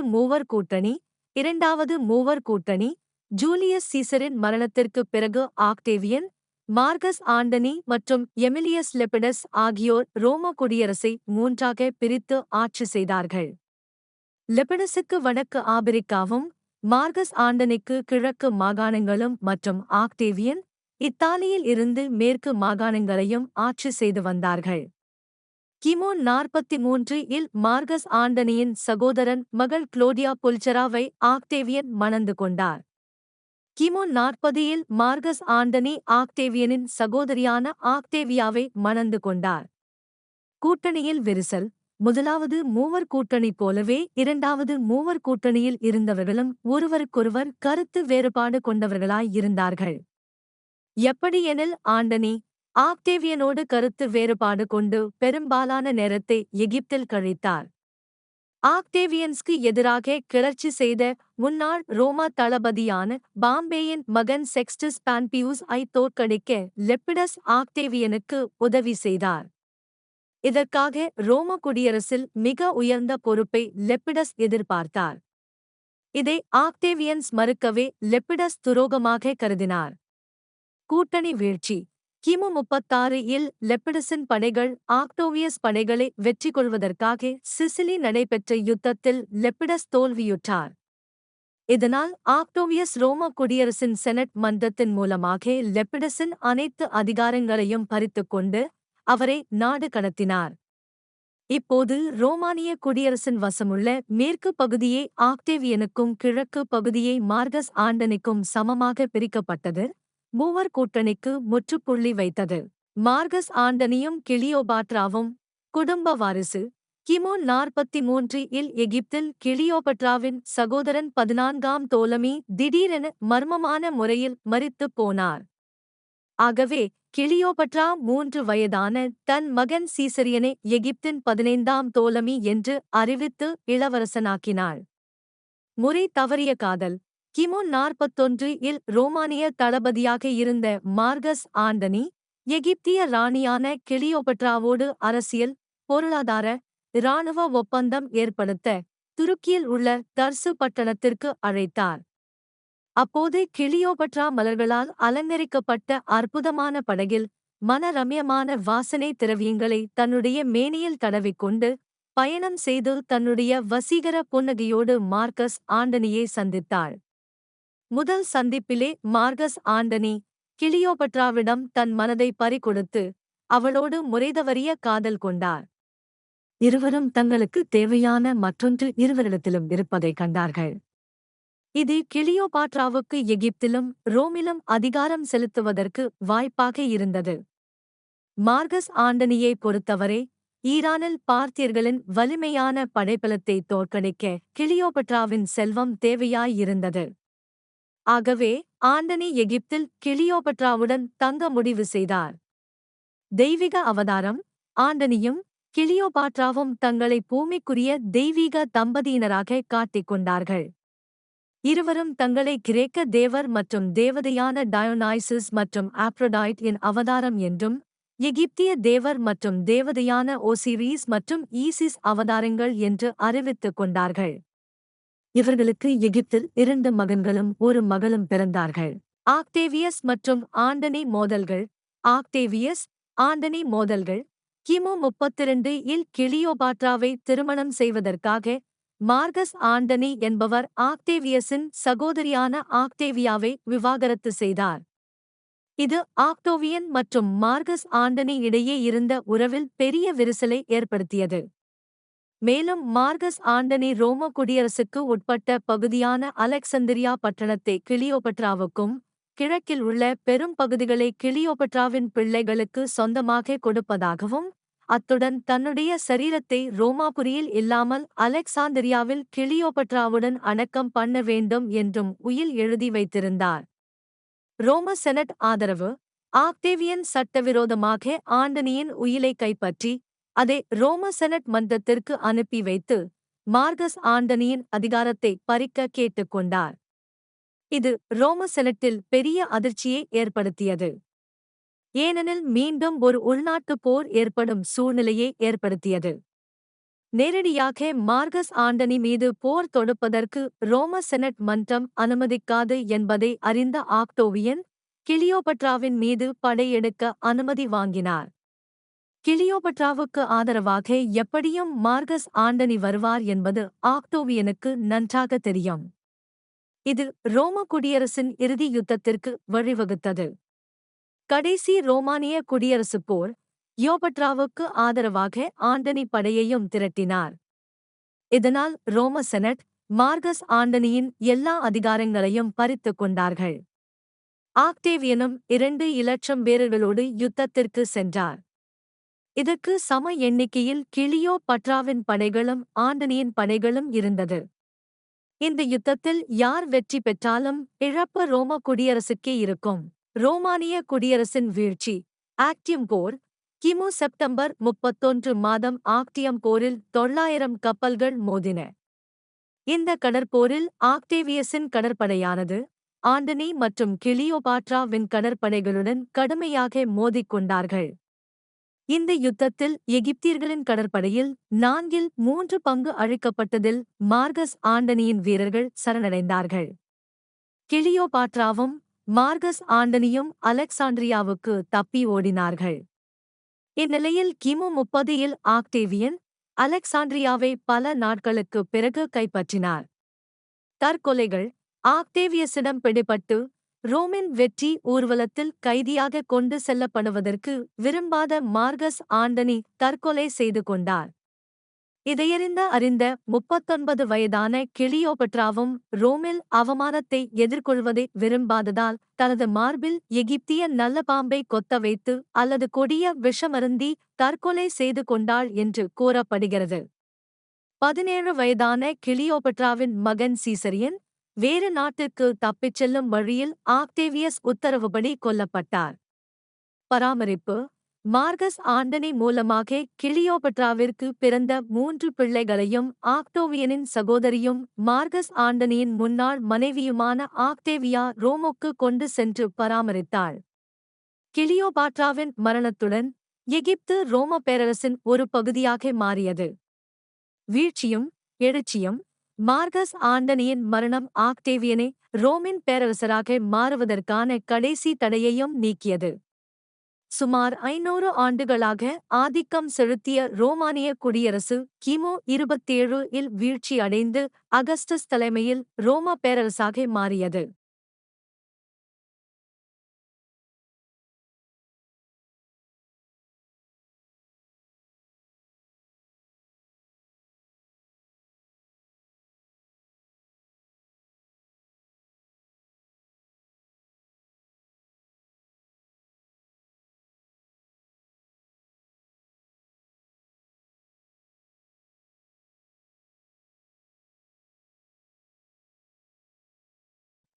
Speaker 1: மூவர் கூட்டணி ஜூலியஸ் சீசரின் மரணத்திற்குப் பிறகு ஆக்டேவியன், மார்கஸ் ஆண்டனி மற்றும் எமிலியஸ் லெபிடஸ் ஆகியோர் ரோம குடியரசை 3ஆக பிரித்து ஆட்சி செய்தார்கள். லெபிடஸுக்கு வடக்கு ஆபிரிக்காவும், மார்கஸ் ஆண்டனிக்கு கிழக்கு மாகாணங்களும் மற்றும் ஆக்டேவியன் இத்தாலியில் இருந்து மேற்கு மாகாணங்களையும் ஆட்சி செய்து வந்தார்கள். கிமு 43 இல் மார்கஸ் ஆண்டனியின் சகோதரன் மகள் குளோடியா புல்ச்சராவை ஆக்டேவியன் மணந்து கொண்டார். கிமு 40 இல் மார்கஸ் ஆண்டனி ஆக்டேவியனின் சகோதரியான ஆக்டேவியாவை மணந்து கொண்டார். கூட்டணியில் விரிசல் முதலாவது மூவர் கூட்டணி போலவே இரண்டாவது மூவர் கூட்டணியில் இருந்தவர்களும் ஒருவருக்கொருவர் கருத்து வேறுபாடு கொண்டவர்களாய் இருந்தார்கள். எப்படியெனில் ஆண்டனி ஆக்டேவியனோடு கருத்து வேறுபாடு கொண்டு பெரும்பாலான நேரத்தை எகிப்தில் கழித்தார். ஆக்டேவியன்ஸ்க்கு எதிராக கிளர்ச்சி செய்த முன்னாள் ரோமா தளபதியான பாம்பேயின் மகன் செக்ஸ்டஸ் பாம்பியூஸ் ஐ தோற்கடிக்க லெப்பிடஸ் ஆக்டேவியனுக்கு உதவி செய்தார். இதற்காக ரோம குடியரசில் மிக உயர்ந்த பொறுப்பை லெப்பிடஸ் எதிர்பார்த்தார். இதை ஆக்டேவியன்ஸ் மறுக்கவே லெப்பிடஸ் துரோகமாக கருதினார். கூட்டணி வீழ்ச்சி கிமு 36 இல் லெப்பிடஸின் படைகள் ஆக்டோவியஸ் படைகளை வெற்றி கொள்வதற்காக சிசிலி நடைபெற்ற யுத்தத்தில் லெப்பிடஸ் தோல்வியுற்றார். இதனால் ஆக்டோவியஸ் ரோம குடியரசின் செனட் மன்றத்தின் மூலமாக லெப்பிடஸின் அனைத்து அதிகாரங்களையும் பறித்துக்கொண்டு அவரை நாடு கடத்தினார். இப்போது ரோமானிய குடியரசின் வசமுள்ள மேற்கு பகுதியே ஆக்டேவியனுக்கும் கிழக்கு பகுதியை மார்கஸ் ஆண்டனிக்கும் சமமாக பிரிக்கப்பட்டது. மூவர் கூட்டணிக்கு முற்றுப்புள்ளி வைத்தது. மார்கஸ் ஆண்டனியும் கிளியோபாட்ராவும் குடும்ப வாரிசு கிமு 43 இல் எகிப்தில் கிளியோபட்ராவின் சகோதரன் 14ஆம் தோலமி திடீரென மர்மமான முறையில் மரித்துப் போனார். ஆகவே கிளியோபட்ரா 3 வயதான தன் மகன் சீசரியனை எகிப்தின் 15ஆம் தோலமி என்று அறிவித்து இளவரசனாக்கினாள். முறை தவறிய காதல். கிமு 41 இல் ரோமானிய தளபதியாக இருந்த மார்கஸ் ஆண்டனி, எகிப்திய ராணியான கிளியோபட்ராவோடு அரசியல், பொருளாதார, இராணுவ ஒப்பந்தம் ஏற்படுத்த துருக்கியில் உள்ள தர்சு பட்டணத்திற்கு அழைத்தார். அப்போது கிளியோபட்ரா மலர்களால் அலங்கரிக்கப்பட்ட அற்புதமான படகில் மனரம்யமான வாசனை திரவியங்களை தன்னுடைய மேனியில் தடவிக்கொண்டு பயணம் செய்து தன்னுடைய வசீகர புன்னகையோடு மார்கஸ் ஆண்டனியை சந்தித்தாள். முதல் சந்திப்பிலே மார்கஸ் ஆண்டனி கிளியோபட்ராவிடம் தன் மனதை பறிகொடுத்து அவளோடு முறைதவறிய காதல் கொண்டார். இருவரும் தங்களுக்கு தேவையான மற்றொன்று இருவரிடத்திலும் இருப்பதைக் கண்டார்கள். இது கிளியோபாட்ராவுக்கு எகிப்திலும் ரோமிலும் அதிகாரம் செலுத்துவதற்கு வாய்ப்பாக இருந்தது. மார்கஸ் ஆண்டனியை பொறுத்தவரை ஈரானில் பார்த்தியர்களின் வலிமையான படைபலத்தை தோற்கடிக்க கிளியோபட்ராவின் செல்வம் தேவையாயிருந்தது. ஆகவே ஆண்டனி எகிப்தில் கிளியோபட்ராவுடன் தங்க முடிவு செய்தார். தெய்வீக அவதாரம். ஆண்டனியும் கிளியோபாட்ராவும் தங்களை பூமிக்குரிய தெய்வீக தம்பதியினராக காட்டிக் கொண்டார்கள். இருவரும் தங்களை கிரேக்க தேவர் மற்றும் தேவதையான டயோனைசஸ் மற்றும் ஆப்ரோடைட் இன் அவதாரம் என்றும், எகிப்திய தேவர் மற்றும் தேவதையான ஓசிரீஸ் மற்றும் ஈசிஸ் அவதாரங்கள் என்று அறிவித்துக் கொண்டார்கள். இவர்களுக்கு எகிப்தில் 2 மகன்களும் ஒரு மகளும் பிறந்தார்கள். ஆக்டேவியஸ் மற்றும் ஆண்டனி மோதல்கள். ஆக்டேவியஸ், ஆண்டனி மோதல்கள். கிமு 32 இல் கிளியோபாட்ராவை திருமணம் செய்வதற்காக மார்கஸ் ஆண்டனி என்பவர் ஆக்டேவியஸின் சகோதரியான ஆக்டேவியாவை விவாகரத்து செய்தார். இது ஆக்டோவியன் மற்றும் மார்கஸ் ஆண்டனி இடையே இருந்த உறவில் பெரிய விரிசலை ஏற்படுத்தியது. மேலும் மார்கஸ் ஆண்டனி ரோம குடியரசுக்கு உட்பட்ட பகுதியான அலெக்சந்திரியா பட்டணத்தை கிளியோபட்ராவுக்கும், கிழக்கில் உள்ள பெரும் பகுதிகளை கிளியோபட்ராவின் பிள்ளைகளுக்கு சொந்தமாக கொடுப்பதாகவும், அத்துடன் தன்னுடைய சரீரத்தை ரோமாபுரியில் இல்லாமல் அலெக்சாந்திரியாவில் கிளியோபட்ராவுடன் அடக்கம் பண்ண வேண்டும் என்றும் உயில் எழுதி வைத்திருந்தார். ரோம செனட் ஆதரவு. ஆக்டேவியன் சட்டவிரோதமாக ஆண்டனியின் உயிலை கைப்பற்றி அதை ரோம செனட் மன்றத்திற்கு அனுப்பி வைத்து மார்கஸ் ஆண்டனியின் அதிகாரத்தை பறிக்க கேட்டுக்கொண்டார். இது ரோம செனட்டில் பெரிய அதிர்ச்சியை ஏற்படுத்தியது. ஏனெனில் மீண்டும் ஒரு உள்நாட்டுப் போர் ஏற்படும் சூழ்நிலையை ஏற்படுத்தியது. நேரடியாக மார்கஸ் ஆண்டனி மீது போர் தொடுப்பதற்கு ரோம செனட் மன்றம் அனுமதிக்காது என்பதை அறிந்த ஆக்டோவியன், கிளியோபட்ராவின் மீது படையெடுக்க அனுமதி வாங்கினார். கிளியோபட்ராவுக்கு ஆதரவாக எப்படியும் மார்கஸ் ஆண்டனி வருவார் என்பது ஆக்டோவியனுக்கு நன்றாக தெரியும். இது ரோம குடியரசின் இறுதி யுத்தத்திற்கு வழிவகுத்தது. கடைசி ரோமானிய குடியரசுப் போர். கிளியோபட்ராவுக்கு ஆதரவாக ஆண்டனி படையையும் திரட்டினார். இதனால் ரோம செனட் மார்கஸ் ஆண்டனியின் எல்லா அதிகாரங்களையும் பறித்துக் கொண்டார்கள். ஆக்டேவியனும் 2 இலட்சம் வீரர்களோடு யுத்தத்திற்கு சென்றார். இதற்கு சம எண்ணிக்கையில் கிளியோபட்ராவின் படைகளும் ஆண்டனியின் படைகளும் இருந்தது. இந்த யுத்தத்தில் யார் வெற்றி பெற்றாலும் இழப்பு ரோம குடியரசுக்கே இருக்கும். ரோமானிய குடியரசின் வீழ்ச்சி. ஆக்டியம் போர். கிமு செப்டம்பர் 31 மாதம் ஆக்டியம் போரில் 900 கப்பல்கள் மோதின. இந்த கடற்போரில் ஆக்டேவியஸின் கடற்படையானது ஆண்டனி மற்றும் கிளியோபாட்ராவின் கடற்படைகளுடன் கடுமையாக மோதிக்கொண்டார்கள். இந்த யுத்தத்தில் எகிப்தியர்களின் கடற்படையில் 4 3 பங்கு அழிக்கப்பட்டதில் மார்கஸ் ஆண்டனியின் வீரர்கள் சரணடைந்தார்கள். கிளியோபாட்ராவும் மார்கஸ் ஆண்டனியும் அலெக்சாண்ட்ரியாவுக்கு தப்பி ஓடினார்கள். இந்நிலையில் கிமு 30 இல் ஆக்டேவியன் அலெக்சாண்ட்ரியாவை பல நாட்களுக்குப் பிறகு கைப்பற்றினார். தற்கொலைகள். ஆக்டேவியஸிடம் பிடிபட்டு ரோமின் வெற்றி ஊர்வலத்தில் கைதியாக கொண்டு செல்லப்படுவதற்கு விரும்பாத மார்கஸ் ஆண்டனி தற்கொலை செய்து கொண்டார். இதையறிந்த 39 வயதான கிளியோபட்ராவும் ரோமில் அவமானத்தை எதிர்கொள்வதை விரும்பாததால் தனது மார்பில் எகிப்திய நல்ல பாம்பை கொத்த வைத்து அல்லது கொடிய விஷமருந்தி தற்கொலை செய்து கொண்டாள் என்று கூறப்படுகிறது. 17 வயதான கிளியோபட்ராவின் மகன் சீசரியன் வேறு நாட்டிற்கு தப்பிச் செல்லும் வழியில் ஆக்டேவியஸ் உத்தரவுப்படி கொல்லப்பட்டார். பராமரிப்பு. மார்கஸ் ஆண்டனி மூலமாக கிளியோபட்ராவிற்கு பிறந்த 3 பிள்ளைகளையும் ஆக்டோவியனின் சகோதரியும் மார்கஸ் ஆண்டனியின் முன்னாள் மனைவியுமான ஆக்டேவியா ரோமுக்கு கொண்டு சென்று பராமரித்தாள். கிளியோபாட்ராவின் மரணத்துடன் எகிப்து ரோம பேரரசின் ஒரு பகுதியாக மாறியது. வீழ்ச்சியும் எழுச்சியும். மார்கஸ் ஆண்டனியின் மரணம் ஆக்டேவியனை ரோமின் பேரரசராக மாறுவதற்கான கடைசி தடையையும் நீக்கியது. சுமார் 500 ஆண்டுகளாக ஆதிக்கம் செலுத்திய ரோமானிய குடியரசு கிமு 27 இல் வீழ்ச்சி அடைந்து அகஸ்டஸ் தலைமையில் ரோம பேரரசாக மாறியது.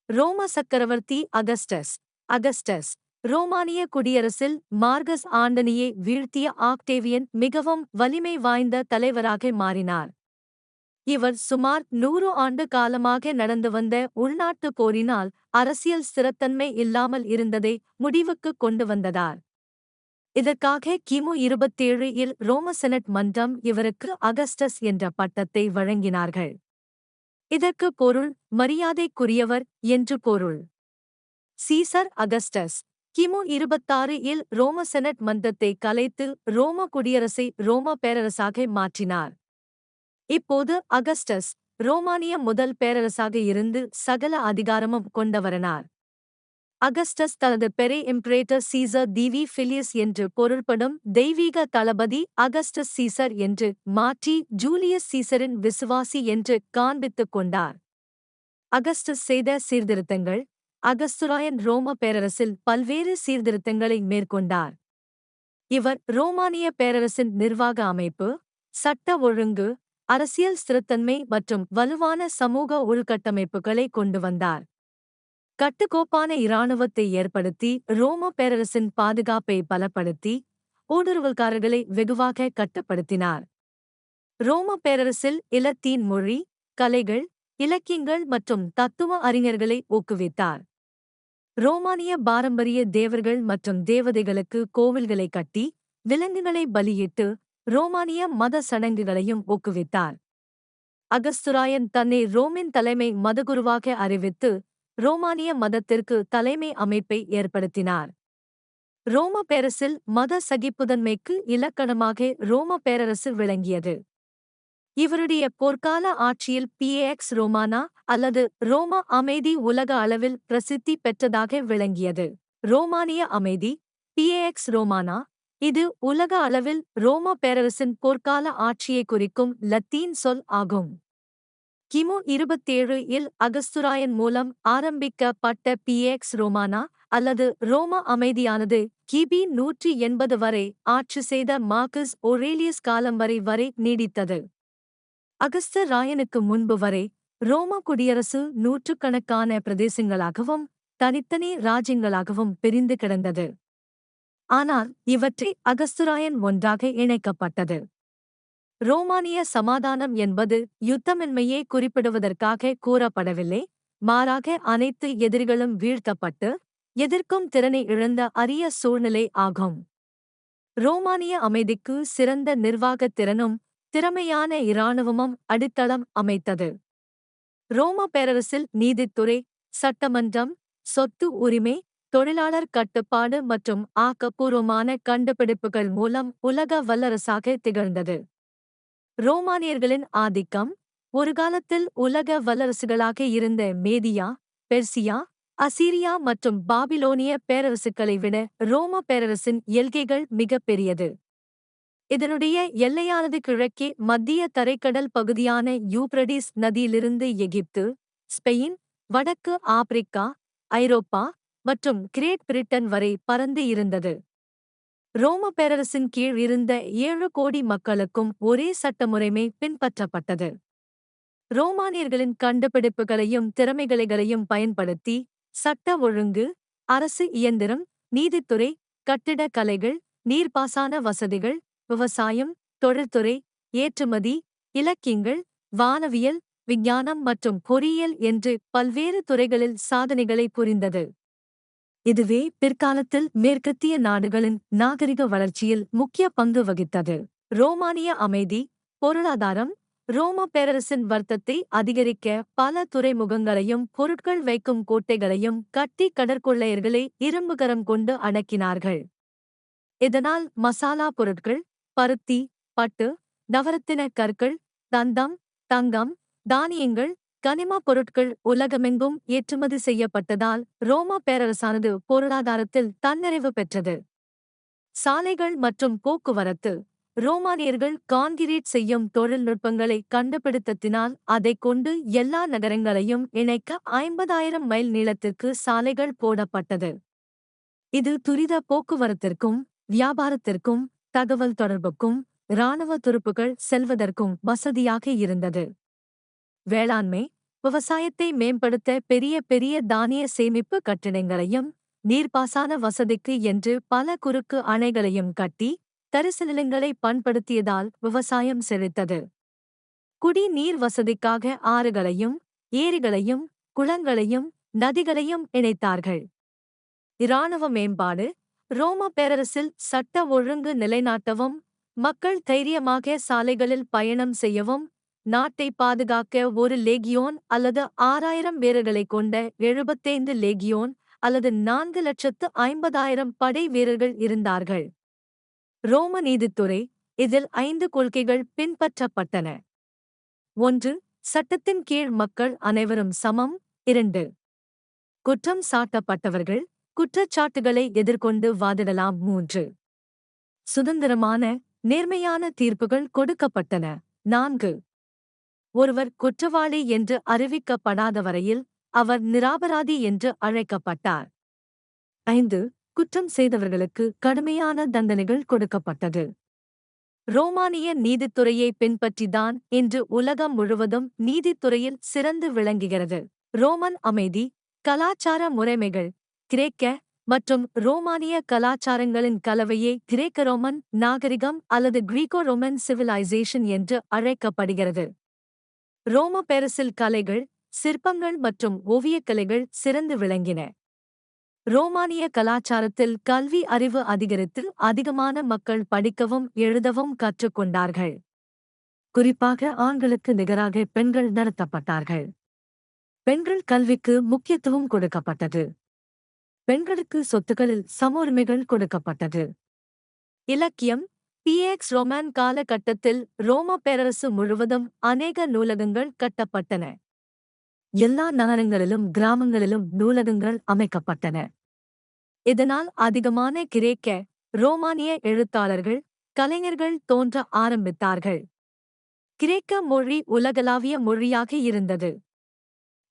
Speaker 1: ரோம சக்கரவர்த்தி அகஸ்டஸ் ரோமானிய குடியரசில் மார்கஸ் ஆண்டனியை வீழ்த்திய ஆக்டேவியன் மிகவும் வலிமை வாய்ந்த தலைவராக மாறினார். இவர் சுமார் 100 ஆண்டு காலமாக நடந்து வந்த உள்நாட்டுப் போரினால் அரசியல் ஸ்திரத்தன்மை இல்லாமல் இருந்ததை முடிவுக்கு கொண்டு வந்ததார். இதற்காக கிமு 27 இல் ரோம செனட் மன்றம் இவருக்கு அகஸ்டஸ் என்ற பட்டத்தை வழங்கினார்கள். இதற்கு பொருள் மரியாதைக்குரியவர் என்று பொருள். சீசர் அகஸ்டஸ் கிமு 26 இல் ரோம செனட் மன்றத்தை கலைத்து ரோம குடியரசை ரோம பேரரசாக மாற்றினார். இப்போது அகஸ்டஸ் ரோமானிய முதல் பேரரசாக இருந்து சகல அதிகாரமும் கொண்டவரானார். அகஸ்டஸ் தனது பெரே இம்பரேட்டர் சீசர் டிவி ஃபிலியஸ் என்று பொருள்படும் தெய்வீக தளபதி அகஸ்டஸ் சீசர் என்று மாற்றி ஜூலியஸ் சீசரின் விசுவாசி என்று காண்பித்துக் கொண்டார். அகஸ்டஸ் செய்த சீர்திருத்தங்கள். அகஸ்துராயன் ரோம பேரரசில் பல்வேறு சீர்திருத்தங்களை மேற்கொண்டார். இவர் ரோமானிய பேரரசின் நிர்வாக அமைப்பு, சட்ட ஒழுங்கு, அரசியல் ஸ்திரத்தன்மை மற்றும் வலுவான சமூக உள்கட்டமைப்புகளை கொண்டு வந்தார். கட்டுக்கோப்பான இராணுவத்தை ஏற்படுத்தி ரோம பேரரசின் பாதுகாப்பை பலப்படுத்தி ஊடுருவல்காரர்களை வெகுவாக கட்டுப்படுத்தினார். ரோம பேரரசில் இலத்தீன் மொழி, கலைகள், இலக்கியங்கள் மற்றும் தத்துவ அறிஞர்களை ஊக்குவித்தார். ரோமானிய பாரம்பரிய தேவர்கள் மற்றும் தேவதைகளுக்கு கோவில்களை கட்டி விலங்குகளை பலியிட்டு ரோமானிய மத சடங்குகளையும் ஊக்குவித்தார். அகஸ்துராயன் தன்னை ரோமின் தலைமை மதகுருவாக அறிவித்து ரோமானிய மதத்திற்கு தலைமை அமைப்பை ஏற்படுத்தினார். ரோம பேரரசில் மத சகிப்புதன்மைக்கு இலக்கணமாக ரோம பேரரசு விளங்கியது. இவருடைய போர்க்கால ஆட்சியில் பாக்ஸ் ரோமானா அல்லது ரோம அமைதி உலக அளவில் பிரசித்தி பெற்றதாக விளங்கியது. ரோமானிய அமைதி பாக்ஸ் ரோமானா இது உலக அளவில் ரோம பேரரசின் போர்க்கால ஆட்சியை குறிக்கும் லத்தீன் சொல் ஆகும். கிமு 27 இல் அகஸ்துராயன் மூலம் ஆரம்பிக்கப்பட்ட பாக்ஸ் ரோமானா அல்லது ரோம அமைதியானது கிபி 180 வரை ஆட்சி செய்த மார்கஸ் ஒரேலியஸ் காலம் வரை நீடித்தது. அகஸ்த ராயனுக்கு முன்பு வரை ரோம குடியரசு நூற்றுக்கணக்கான பிரதேசங்களாகவும் தனித்தனி ராஜ்யங்களாகவும் பிரிந்து கிடந்தது. ஆனால் இவற்றை அகஸ்துராயன் ஒன்றாக இணைக்கப்பட்டது. ரோமானிய சமாதானம் என்பது யுத்தமின்மையே குறிப்பிடுவதற்காக கூறப்படவில்லை, மாறாக அனைத்து எதிரிகளும் வீழ்த்தப்பட்டு எதிர்க்கும் திறனை இழந்த அரிய சூழ்நிலை ஆகும். ரோமானிய அமைதிக்கு சிறந்த நிர்வாகத் திறனும் திறமையான இராணுவமும் அடித்தளம் அமைத்தது. ரோம பேரரசில் நீதித்துறை, சட்டமன்றம், சொத்து உரிமை, தொழிலாளர் கட்டுப்பாடு மற்றும் ஆக்கப்பூர்வமான கண்டுபிடிப்புகள் மூலம் உலக வல்லரசாக திகழ்ந்தது. ரோமானியர்களின் ஆதிக்கம் ஒரு காலத்தில் உலக வல்லரசுகளாக இருந்த மேதியா, பெர்சியா, அசீரியா மற்றும் பாபிலோனிய பேரரசுகளை விட ரோம பேரரசின் எல்கைகள் மிகப் பெரியது. இதனுடைய எல்லையானது கிழக்கே மத்திய தரைக்கடல் பகுதியான யூப்ரடிஸ் நதியிலிருந்து எகிப்து, ஸ்பெயின், வடக்கு ஆப்பிரிக்கா, ஐரோப்பா மற்றும் கிரேட் பிரிட்டன் வரை பரந்து இருந்தது. ரோம பேரரசின் கீழ் இருந்த 7 கோடி மக்களுக்கும் ஒரே சட்டமுறைமை பின்பற்றப்பட்டது. ரோமானியர்களின் கண்டுபிடிப்புகளையும் திறமைகளையும் பயன்படுத்தி சட்ட ஒழுங்கு, அரசு இயந்திரம், நீதித்துறை, கட்டிடக் கலைகள், நீர்ப்பாசன வசதிகள், விவசாயம், தொழில்துறை, ஏற்றுமதி, இலக்கியங்கள், வானவியல், விஞ்ஞானம் மற்றும் பொறியியல் என்று பல்வேறு துறைகளில் சாதனைகளை புரிந்தது. இதுவே பிற்காலத்தில் மேற்கத்திய நாடுகளின் நாகரிக வளர்ச்சியில் முக்கிய பங்கு வகித்தது. ரோமானிய அமைதி, பொருளாதாரம். ரோம பேரரசின் வர்த்தத்தை அதிகரிக்க பல துறைமுகங்களையும் பொருட்கள் வைக்கும் கோட்டைகளையும் கட்டி கடற்கொள்ளையர்களை இரும்புகரம் கொண்டு அடக்கினார்கள். இதனால் மசாலா பொருட்கள், பருத்தி, பட்டு, நவரத்தின கற்கள், தந்தம், தங்கம், தானியங்கள், கனிமப் பொருட்கள் உலகமெங்கும் ஏற்றுமதி செய்யப்பட்டதால் ரோம பேரரசானது பொருளாதாரத்தில் தன்னிறைவு பெற்றது. சாலைகள் மற்றும் போக்குவரத்து. ரோமானியர்கள் கான்கிரீட் செய்யும் தொழில்நுட்பங்களை கண்டுபிடித்ததினால் அதைக் கொண்டு எல்லா நகரங்களையும் இணைக்க 50,000 மைல் நீளத்திற்கு சாலைகள் போடப்பட்டது. இது துரித போக்குவரத்திற்கும், வியாபாரத்திற்கும், தகவல் தொடர்புக்கும், இராணுவ துருப்புகள் செல்வதற்கும் வசதியாக இருந்தது. வேளாண்மை. விவசாயத்தை மேம்படுத்த பெரிய பெரிய தானிய சேமிப்பு கட்டிடங்களையும், நீர்ப்பாசன வசதிக்கு என்று பல குறுக்கு அணைகளையும் கட்டி, தரிசு நிலங்களை பண்படுத்தியதால் விவசாயம் செழித்தது. குடிநீர் வசதிக்காக ஆறுகளையும், ஏரிகளையும், குளங்களையும், நதிகளையும் இணைத்தார்கள். இராணுவ மேம்பாடு. ரோம பேரரசில் சட்ட ஒழுங்கு நிலைநாட்டவும், மக்கள் தைரியமாக சாலைகளில் பயணம் செய்யவும், நாட்டை பாதுகாக்க ஒரு லேகியோன் அல்லது 6,000 வீரர்களைக் கொண்ட 75 லேகியோன் அல்லது 4,50,000 படை வீரர்கள் இருந்தார்கள். ரோம நீதித்துறை. இதில் 5 கொள்கைகள் பின்பற்றப்பட்டன. 1. சட்டத்தின் கீழ் மக்கள் அனைவரும் சமம். 2. குற்றம் சாட்டப்பட்டவர்கள் குற்றச்சாட்டுகளை எதிர்கொண்டு வாதிடலாம். 3. சுதந்திரமான, நேர்மையான தீர்ப்புகள் கொடுக்கப்பட்டன. 4. ஒருவர் குற்றவாளி என்று அறிவிக்கப்படாத வரையில் அவர் நிரபராதி என்று அழைக்கப்பட்டார். 5. குற்றம் செய்தவர்களுக்கு கடுமையான தண்டனைகள் கொடுக்கப்பட்டது. ரோமானிய நீதித்துறையை பின்பற்றிதான் இன்று உலகம் முழுவதும் நீதித்துறையில் சிறந்து விளங்குகிறது. ரோமன் அமைதி. கலாச்சார முறைமைகள். கிரேக்க மற்றும் ரோமானிய கலாச்சாரங்களின் கலவையே கிரேக்க ரோமன் நாகரிகம் அல்லது கிரீக்கோ ரோமன் சிவிலைசேஷன் என்று அழைக்கப்படுகிறது. ரோம பேரரசில் கலைகள், சிற்பங்கள் மற்றும் ஓவியக்கலைகள் சிறந்து விளங்கின. ரோமானிய கலாச்சாரத்தில் கல்வி அறிவு அதிகரித்து அதிகமான மக்கள் படிக்கவும் எழுதவும் கற்றுக்கொண்டார்கள். குறிப்பாக ஆண்களுக்கு நிகராக பெண்கள் நடத்தப்பட்டார்கள். பெண்கள் கல்விக்கு முக்கியத்துவம் கொடுக்கப்பட்டது. பெண்களுக்கு சொத்துக்களில் சம கொடுக்கப்பட்டது. இலக்கியம். பிஎக்ஸ் ரோமன் காலகட்டத்தில் ரோம பேரரசு முழுவதும் அநேக நூலகங்கள் கட்டப்பட்டன. எல்லா நகரங்களிலும் கிராமங்களிலும் நூலகங்கள் அமைக்கப்பட்டன. இதனால் அதிகமான கிரேக்க, ரோமானிய எழுத்தாளர்கள், கலைஞர்கள் தோன்ற ஆரம்பித்தார்கள். கிரேக்க மொழி உலகளாவிய மொழியாக இருந்தது.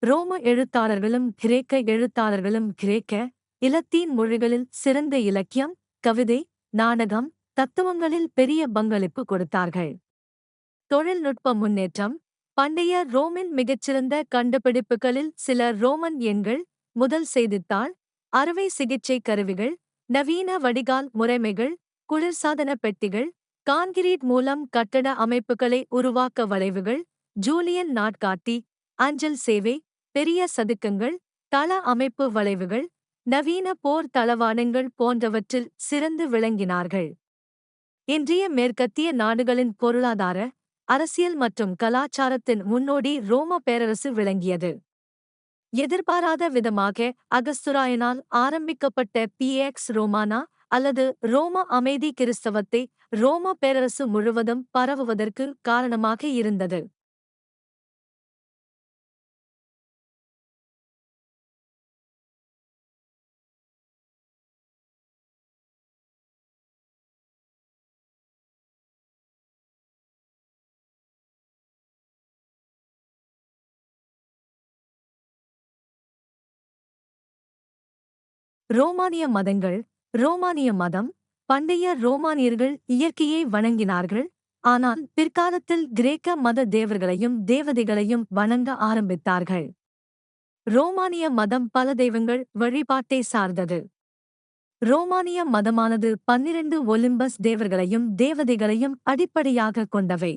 Speaker 1: ரோம எழுத்தாளர்களும் கிரேக்க எழுத்தாளர்களும் கிரேக்க, இலத்தீன் மொழிகளில் சிறந்த இலக்கியம், கவிதை, நாடகம், தத்துவங்களில் பெரிய பங்களிப்பு கொடுத்தார்கள். தொழில்நுட்ப முன்னேற்றம். பண்டைய ரோமின் மிகச்சிறந்த கண்டுபிடிப்புகளில் சில ரோமன் எண்கள், முதல் செய்தித்தாள், அறுவை சிகிச்சை கருவிகள், நவீன வடிகால் முறைமைகள், குளிர்சாதன பெட்டிகள், கான்கிரீட் மூலம் கட்டட அமைப்புகளை உருவாக்க வளைவுகள், ஜூலியன் நாட்காட்டி, அஞ்சல் சேவை, பெரிய சதுக்கங்கள், தள அமைப்பு வளைவுகள், நவீன போர் தளவாடங்கள் போன்றவற்றில் சிறந்து விளங்கினார்கள். இன்றைய மேற்கத்திய நாடுகளின் பொருளாதார, அரசியல் மற்றும் கலாச்சாரத்தின் முன்னோடி ரோம பேரரசு விளங்கியது. எதிர்பாராத விதமாக அகஸ்துராயனால் ஆரம்பிக்கப்பட்ட பிஎக்ஸ் ரோமானா அல்லது ரோம அமைதி கிறிஸ்தவத்தை ரோம பேரரசு முழுவதும் பரவுவதற்கு காரணமாக இருந்தது. ரோமானிய மதங்கள். ரோமானிய மதம். பண்டைய ரோமானியர்கள் இயற்கையை வணங்கினார்கள், ஆனால் பிற்காலத்தில் கிரேக்க மத தேவர்களையும் தேவதைகளையும் வணங்க ஆரம்பித்தார்கள். ரோமானிய மதம் பல தெய்வங்கள் வழிபாட்டை சார்ந்தது. ரோமானிய மதமானது 12 ஒலிம்பஸ் தேவர்களையும் தேவதைகளையும் அடிப்படையாகக் கொண்டவை.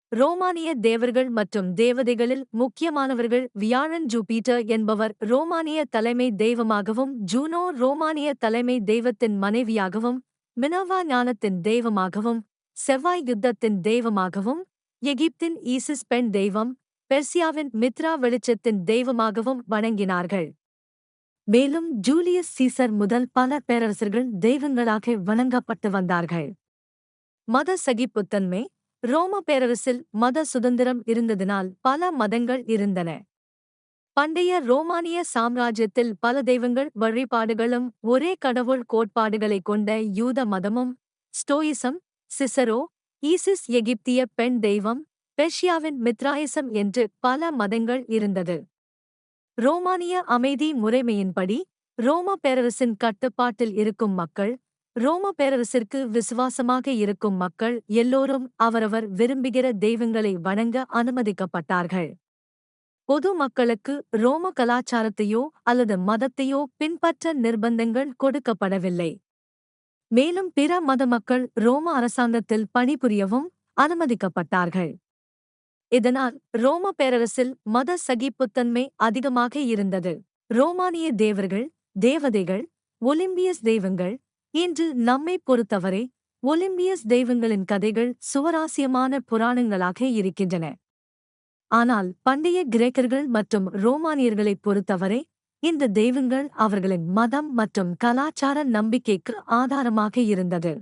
Speaker 1: ரோமானிய தேவர்கள் மற்றும் தேவதைகளில் முக்கியமானவர்கள் வியாழன் ஜூபிட்டர் என்பவர் ரோமானிய தலைமை தெய்வமாகவும், ஜூனோ ரோமானிய தலைமை தெய்வத்தின் மனைவியாகவும், மினர்வா ஞானத்தின் தெய்வமாகவும், செவ்வாய் யுத்தத்தின் தெய்வமாகவும், எகிப்தின் ஈசிஸ் பெண் தெய்வம், பெர்சியாவின் மித்ரா வெளிச்சத்தின் தெய்வமாகவும் வணங்கினார்கள். மேலும் ஜூலியஸ் சீசர் முதல் பல பேரரசர்கள் தெய்வங்களாக வணங்கப்பட்டு வந்தார்கள். மத சகிப்புத்தன்மை. ரோம பேரரசில் மத சுதந்திரம் இருந்ததினால் பல மதங்கள் இருந்தன. பண்டைய ரோமானிய சாம்ராஜ்யத்தில் பல தெய்வங்கள் வழிபாடுகளும் ஒரே கடவுள் கோட்பாடுகளைக் கொண்ட யூத மதமும், ஸ்டோயிசம், சிசரோ, ஈசிஸ் எகிப்திய பெண் தெய்வம், பெர்ஷியாவின் மித்ராயிசம் என்று பல மதங்கள் இருந்தது. ரோமானிய அமைதி முறைமையின்படி, ரோம பேரரசின் கட்டுப்பாட்டில் இருக்கும் மக்கள், ரோம பேரரசிற்கு விசுவாசமாக இருக்கும் மக்கள் எல்லோரும் அவரவர் விரும்புகிற தெய்வங்களை வணங்க அனுமதிக்கப்பட்டார்கள். பொது மக்களுக்கு ரோம கலாச்சாரத்தையோ அல்லது மதத்தையோ பின்பற்ற நிர்பந்தங்கள் கொடுக்கப்படவில்லை. மேலும் பிற மத மக்கள் ரோம அரசாங்கத்தில் பணிபுரியவும் அனுமதிக்கப்பட்டார்கள். இதனால் ரோம பேரரசில் மத சகிப்புத்தன்மை அதிகமாக இருந்தது. ரோமானிய தேவர்கள், தேவதைகள், ஒலிம்பியஸ் தெய்வங்கள். இன்று நம்மைப் பொறுத்தவரை ஒலிம்பியஸ் தெய்வங்களின் கதைகள் சுவாரஸ்யமான புராணங்களாக இருக்கின்றன. ஆனால் பண்டைய கிரேக்கர்கள் மற்றும் ரோமானியர்களைப் பொறுத்தவரை இந்த தெய்வங்கள் அவர்களின் மதம் மற்றும் கலாச்சார நம்பிக்கைக்கு ஆதாரமாக இருந்தது.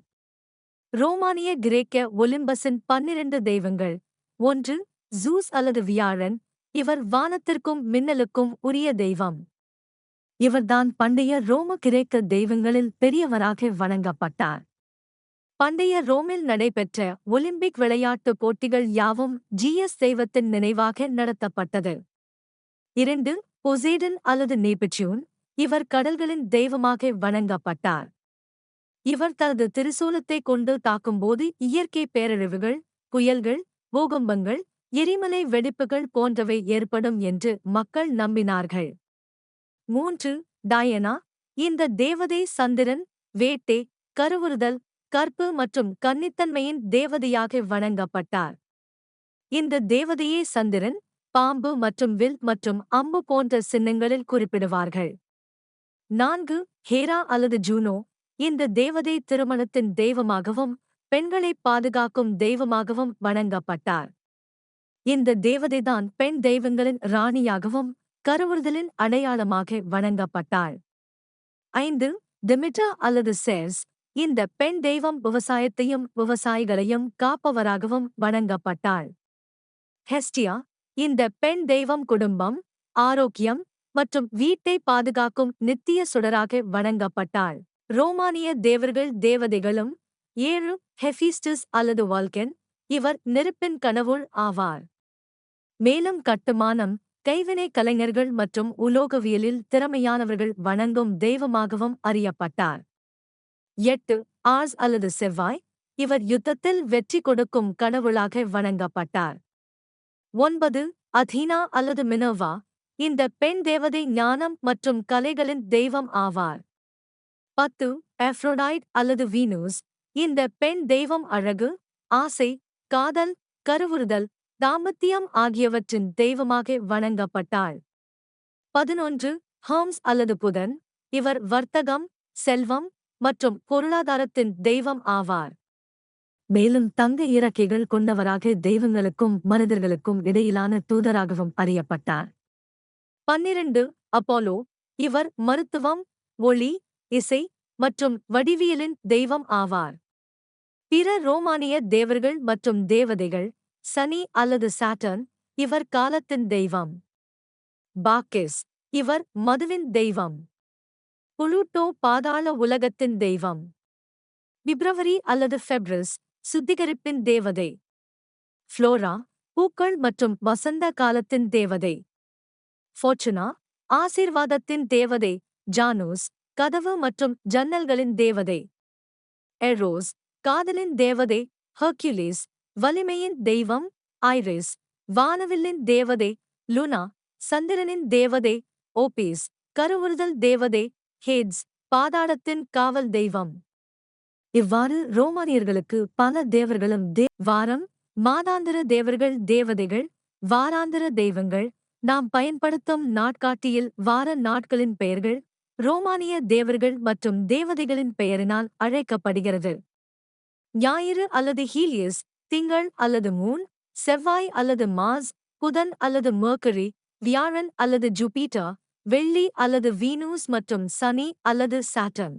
Speaker 1: ரோமானிய கிரேக்க ஒலிம்பஸின் 12 தெய்வங்கள். 1. ஜூஸ் அல்லது வியாழன். இவர் வானத்திற்கும் மின்னலுக்கும் உரிய தெய்வம். இவர்தான் பண்டைய ரோம கிரேக்க தெய்வங்களில் பெரியவராக வணங்கப்பட்டார். பண்டைய ரோமில் நடைபெற்ற ஒலிம்பிக் விளையாட்டுப் போட்டிகள் யாவும் ஜியஸ் தெய்வத்தின் நினைவாக நடத்தப்பட்டது. 2. பொசைடன் அல்லது நேப்டியூன். இவர் கடல்களின் தெய்வமாக வணங்கப்பட்டார். இவர் தனது திரிசூலத்தைக் கொண்டு தாக்கும்போது இயற்கை பேரழிவுகள், புயல்கள், பூகம்பங்கள், எரிமலை வெடிப்புகள் போன்றவை ஏற்படும் என்று மக்கள் நம்பினார்கள். 3. டயனா. இந்த தேவதை சந்திரன், வேட்டை, கருவுறுதல், கற்பு மற்றும் கன்னித்தன்மையின் தேவதையாக வணங்கப்பட்டார். இந்த தேவதையே சந்திரன், பாம்பு மற்றும் வில் மற்றும் அம்பு போன்ற சின்னங்களில் குறிப்பிடுவார்கள். 4. ஹேரா அல்லது ஜூனோ. இந்த தேவதை திருமணத்தின் தெய்வமாகவும், பெண்களைப் பாதுகாக்கும் தெய்வமாகவும் வணங்கப்பட்டார். இந்த தேவதைதான் பெண் தெய்வங்களின் ராணியாகவும், கருவுறுதலின் அடையாளமாக வணங்கப்பட்டாள். 5. டிமிட்ரா அல்லது செர்ஸ். இந்த பெண் தெய்வம் விவசாயத்தையும் விவசாயிகளையும் காப்பவராகவும் வணங்கப்பட்டாள். ஹெஸ்டியா. இந்த பெண் தெய்வம் குடும்பம், ஆரோக்கியம் மற்றும் வீட்டை பாதுகாக்கும் நித்திய சுடராக வணங்கப்பட்டாள். ரோமானிய தேவர்கள் தேவதைகளும். 7. ஹெஃபிஸ்டஸ் அல்லது வால்கன். இவர் நெருப்பின் கடவுள் ஆவார். மேலும் கட்டுமானம், கைவினை கலைஞர்கள் மற்றும் உலோகவியலில் திறமையானவர்கள் வணங்கும் தெய்வமாகவும் அறியப்பட்டார். 8. ஆர்ஸ் அல்லது செவ்வாய். இவர் யுத்தத்தில் வெற்றி கொடுக்கும் கடவுளாக வணங்கப்பட்டார். 9. அதீனா அல்லது மினர்வா. இந்த பெண் தேவதை ஞானம் மற்றும் கலைகளின் தெய்வம் ஆவார். 10. ஆஃப்ரோடைட் அல்லது வீனூஸ். இந்த பெண் தெய்வம் அழகு, ஆசை, காதல், கருவுறுதல், தாம்பத்தியம் ஆகியவற்றின் தெய்வமாக வணங்கப்பட்டாள். 11. ஹெர்ம்ஸ் அல்லது புதன். இவர் வர்த்தகம், செல்வம் மற்றும் பொருளாதாரத்தின் தெய்வம் ஆவார். மேலும் தங்க இறக்கைகள் கொண்டவராக தெய்வங்களுக்கும் மனிதர்களுக்கும் இடையிலான தூதராகவும் அறியப்பட்டார். 12. அப்போலோ. இவர் மருத்துவம், ஒளி, இசை மற்றும் வடிவியலின் தெய்வம் ஆவார். பிற ரோமானிய தேவர்கள் மற்றும் தேவதைகள். சனி அல்லது சாட்டர்ன். இவர் காலத்தின் தெய்வம். பாக்கிஸ். இவர் மதுவின் தெய்வம். புளூட்டோ பாதாள உலகத்தின் தெய்வம். பிப்ரவரி அல்லது ஃபெப்ரஸ். சுத்திகரிப்பின் தேவதை. ஃப்ளோரா. பூக்கள் மற்றும் வசந்த காலத்தின் தேவதை. ஃபோர்ச்சுனா. ஆசீர்வாதத்தின் தேவதை. ஜானூஸ். கதவு மற்றும் ஜன்னல்களின் தேவதை. எரோஸ். காதலின் தேவதை. ஹெர்குலிஸ். வலிமையின் தெய்வம். ஐரிஸ். வானவில்லின் தேவதை. லுனா. சந்திரனின் தேவதை. ஓபிஸ். கருவுறுதல் தேவதை. ஹேட்ஸ். பாதாளத்தின் காவல் தெய்வம். இவ்வாறு ரோமானியர்களுக்கு பல தேவர்களும் வாரம், மாதாந்திர தேவர்கள் தேவதைகள், வாராந்திர தெய்வங்கள். நாம் பயன்படுத்தும் நாட்காட்டியில் வார நாட்களின் பெயர்கள் ரோமானிய தேவர்கள் மற்றும் தேவதைகளின் பெயரினால் அழைக்கப்படுகிறது. ஞாயிறு அல்லது ஹீலியஸ், திங்கள் அல்லது மூன், செவ்வாய் அல்லது மார்ஸ், புதன் அல்லது மெர்க்கரி, வியாழன் அல்லது ஜூபிட்டர், வெள்ளி அல்லது வீனூஸ் மற்றும் சனி அல்லது சாட்டர்ன்.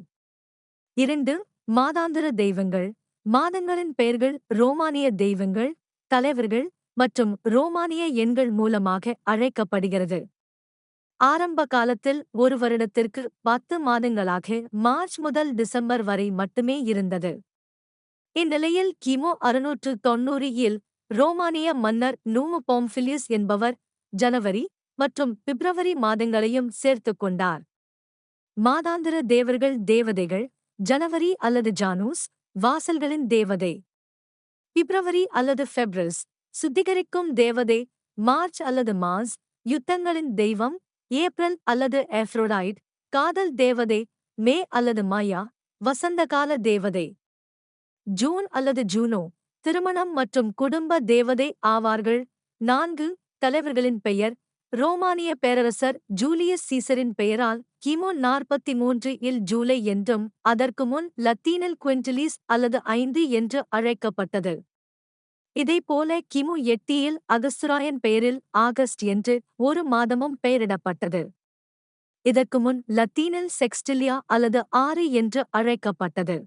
Speaker 1: 2. மாதாந்திர தெய்வங்கள். மாதங்களின் பெயர்கள் ரோமானிய தெய்வங்கள், தலைவர்கள் மற்றும் ரோமானிய எண்கள் மூலமாக அழைக்கப்படுகிறது. ஆரம்ப காலத்தில் ஒரு வருடத்திற்கு 10 மாதங்களாக மார்ச் முதல் டிசம்பர் வரை மட்டுமே இருந்தது. இந்நிலையில் கிமு 690 ரோமானிய மன்னர் நூமு போம்ஃபிலியஸ் என்பவர் ஜனவரி மற்றும் பிப்ரவரி மாதங்களையும் சேர்த்துக் கொண்டார். மாதாந்திர தேவர்கள் தேவதைகள். ஜனவரி அல்லது ஜானூஸ், வாசல்களின் தேவதை. பிப்ரவரி அல்லது ஃபெப்ரஸ், சுத்திகரிக்கும் தேவதை. மார்ச் அல்லது மார்ஸ், யுத்தங்களின் தெய்வம். ஏப்ரல் அல்லது எஃப்ரோடைட், காதல் தேவதை. மே அல்லது மாயா, வசந்தகால தேவதை. ஜூன் அல்லது ஜூனோ, திருமணம் மற்றும் குடும்ப தேவதை ஆவார்கள். 4. தலைவர்களின் பெயர். ரோமானிய பேரரசர் ஜூலியஸ் சீசரின் பெயரால் கிமு 43 ஜூலை என்றும் அதற்கு முன் லத்தீனில் குவிண்டிலிஸ் அல்லது 5 என்று அழைக்கப்பட்டது. இதேபோல கிமு 8 அகஸ்துராயன் பெயரில் ஆகஸ்ட் என்று ஒரு மாதமும் பெயரிடப்பட்டது. இதற்கு முன் லத்தீனில் செக்ஸ்டிலியா அல்லது 6 என்று அழைக்கப்பட்டது.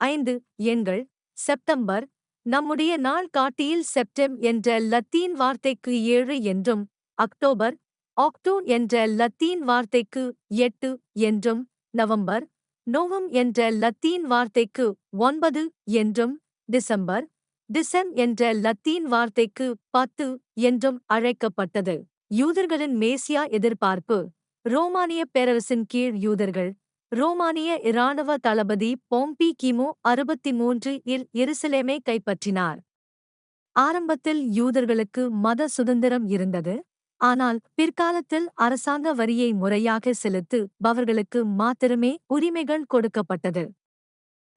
Speaker 1: 5. எண்கள். செப்டம்பர். நம்முடைய நாள் காட்டியில் செப்டெம் என்ற லத்தீன் வார்த்தைக்கு 7 என்றும், அக்டோபர் ஆக்டோ என்ற லத்தீன் வார்த்தைக்கு 8 என்றும், நவம்பர் நோவம் என்ற லத்தீன் வார்த்தைக்கு 9 என்றும், டிசம்பர் டிசெம் என்ற லத்தீன் வார்த்தைக்கு 10 என்றும் அழைக்கப்பட்டது. யூதர்களின் மேசியா எதிர்பார்ப்பு. ரோமானிய பேரரசின் கீழ் யூதர்கள். ரோமானிய இராணுவ தளபதி போம்பி கிமு 63 எருசலேமை கைப்பற்றினார். ஆரம்பத்தில் யூதர்களுக்கு மத சுதந்திரம் இருந்தது. ஆனால் பிற்காலத்தில் அரசாங்க வரியை முறையாக செலுத்துபவர்களுக்கு மாத்திரமே உரிமைகள் கொடுக்கப்பட்டது.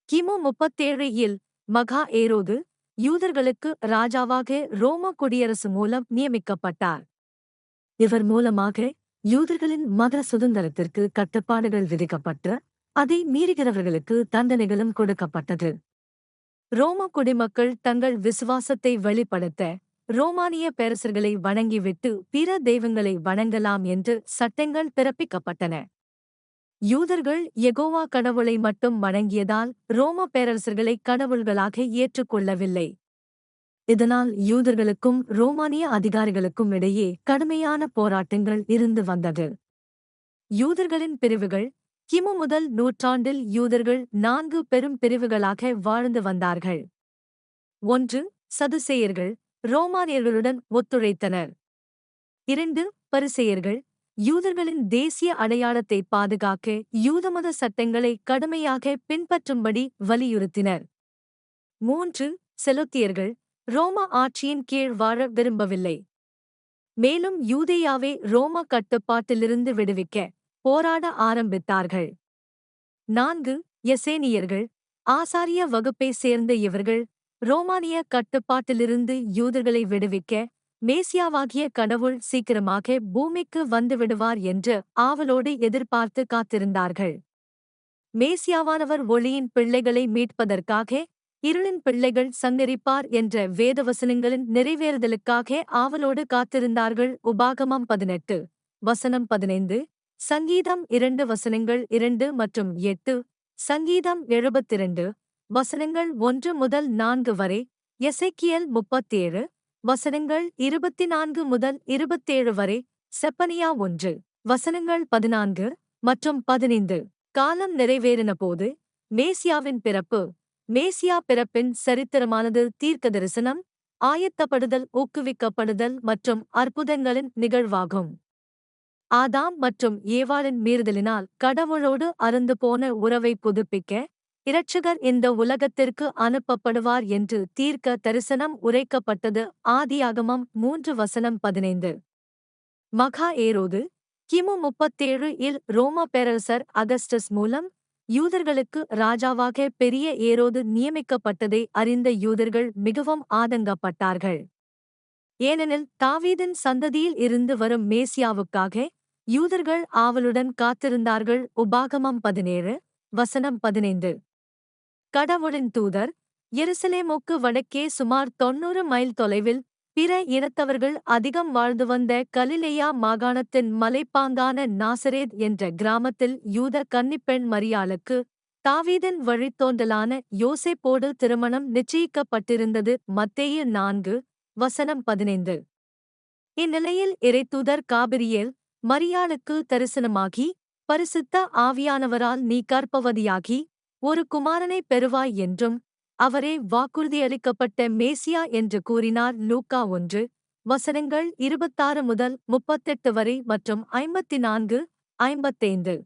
Speaker 1: கிமு 37 மகா ஏரோது யூதர்களுக்கு ராஜாவாக ரோம குடியரசு மூலம் நியமிக்கப்பட்டார். இவர் மூலமாக யூதர்களின் மத சுதந்திரத்திற்கு கட்டுப்பாடுகள் விதிக்கப்பட்டு அதை மீறுகிறவர்களுக்கு தண்டனைகளும் கொடுக்கப்பட்டது. ரோம குடிமக்கள் தங்கள் விசுவாசத்தை வெளிப்படுத்த ரோமானிய பேரரசர்களை வணங்கிவிட்டு பிற தெய்வங்களை வணங்கலாம் என்று சட்டங்கள் பிறப்பிக்கப்பட்டன. யூதர்கள் யெகோவா கடவுளை மட்டும் வணங்கியதால் ரோம பேரரசர்களை கடவுள்களாக ஏற்றுக்கொள்ளவில்லை. இதனால் யூதர்களுக்கும் ரோமானிய அதிகாரிகளுக்கும் இடையே கடுமையான போராட்டங்கள் இருந்து வந்தது. யூதர்களின் பிரிவுகள். கிமு முதல் நூற்றாண்டில் யூதர்கள் 4 பெரும் பிரிவுகளாக வாழ்ந்து வந்தார்கள். 1. சதுசேயர்கள், ரோமானியர்களுடன் ஒத்துழைத்தனர். 2. பரிசேயர்கள், யூதர்களின் தேசிய அடையாளத்தை பாதுகாக்க யூதமத சட்டங்களை கடுமையாக பின்பற்றும்படி வலியுறுத்தினர். 3. செலோத்தியர்கள், ரோம ஆட்சியின் கீழ் வாழ விரும்பவில்லை. மேலும் யூதேயாவை ரோம கட்டுப்பாட்டிலிருந்து விடுவிக்க போராட ஆரம்பித்தார்கள். 4. எசேனியர்கள், ஆசாரிய வகுப்பை சேர்ந்த இவர்கள் ரோமானிய கட்டுப்பாட்டிலிருந்து யூதர்களை விடுவிக்க மேசியாவாகிய கடவுள் சீக்கிரமாக பூமிக்கு வந்துவிடுவார் என்று ஆவலோடு எதிர்பார்த்து காத்திருந்தார்கள். மேசியாவானவர் ஒளியின் பிள்ளைகளை மீட்பதற்காக இருளின் பிள்ளைகள் சங்கரிப்பார் என்ற வேதவசனங்களின் நிறைவேறுதலுக்காக ஆவலோடு காத்திருந்தார்கள். உபாகமம் 18 வசனம் 15, சங்கீதம் 2 வசனங்கள் 2 மற்றும் 8, சங்கீதம் 72 வசனங்கள் 1 முதல் 4 வரை, எசேக்கியேல் 37 வசனங்கள் 24 முதல் 27 வரை, செப்பனியா 1 வசனங்கள் 14 மற்றும் 15. காலம் நிறைவேறினபோது மேசியாவின் பிறப்பு. மேசியா பிறப்பின் சரித்திரமானது தீர்க்கதரிசனம், ஆயத்தப்படுதல், ஊக்குவிக்கப்படுதல் மற்றும் அற்புதங்களின் நிகழ்வாகும். ஆதாம் மற்றும் ஏவாளின் மீறுதலினால் கடவுளோடு அறுந்து போன உறவை புதுப்பிக்க இரட்சகர் இந்த உலகத்திற்கு அனுப்பப்படுவார் என்று தீர்க்க தரிசனம் உரைக்கப்பட்டது. ஆதியாகமம் 3 வசனம் 15. மகா ஏரோது கிமு 37 இல் ரோமா பேரரசர் அகஸ்டஸ் மூலம் யூதர்களுக்கு ராஜாவாக பெரிய ஏரோது நியமிக்கப்பட்டதை அறிந்த யூதர்கள் மிகவும் ஆதங்கப்பட்டார்கள். ஏனெனில் தாவீதின் சந்ததியில் இருந்து வரும் மேசியாவுக்காக யூதர்கள் ஆவலுடன் காத்திருந்தார்கள். உபாகமம் 17 வசனம் 15. கடவுளின் தூதர் எருசலேமுக்கு வடக்கே சுமார் 90 மைல் தொலைவில் பிற இனத்தவர்கள் அதிகம் வாழ்ந்து வந்த கலிலேயா மாகாணத்தின் மலைப்பாங்கான நாசரேத் என்ற கிராமத்தில் யூத கன்னிப்பெண் மரியாளுக்கு தாவீதின் வழித்தோன்றலான யோசேப்போடு திருமணம் நிச்சயிக்கப்பட்டிருந்தது. மத்தேயு 4 வசனம் 15. இந்நிலையில் இறைத்தூதர் காபிரியேல் மரியாளுக்கு தரிசனமாகி, பரிசுத்த ஆவியானவரால் நீ கர்ப்பவதியாகி ஒரு குமாரனைப் பெறுவாய் என்றும் அவரே வாக்குறுதியளிக்கப்பட்ட மேசியா என்று கூறினார். லூக்கா 1 வசனங்கள் 26 முதல் 38 வரை மற்றும் 54, 55.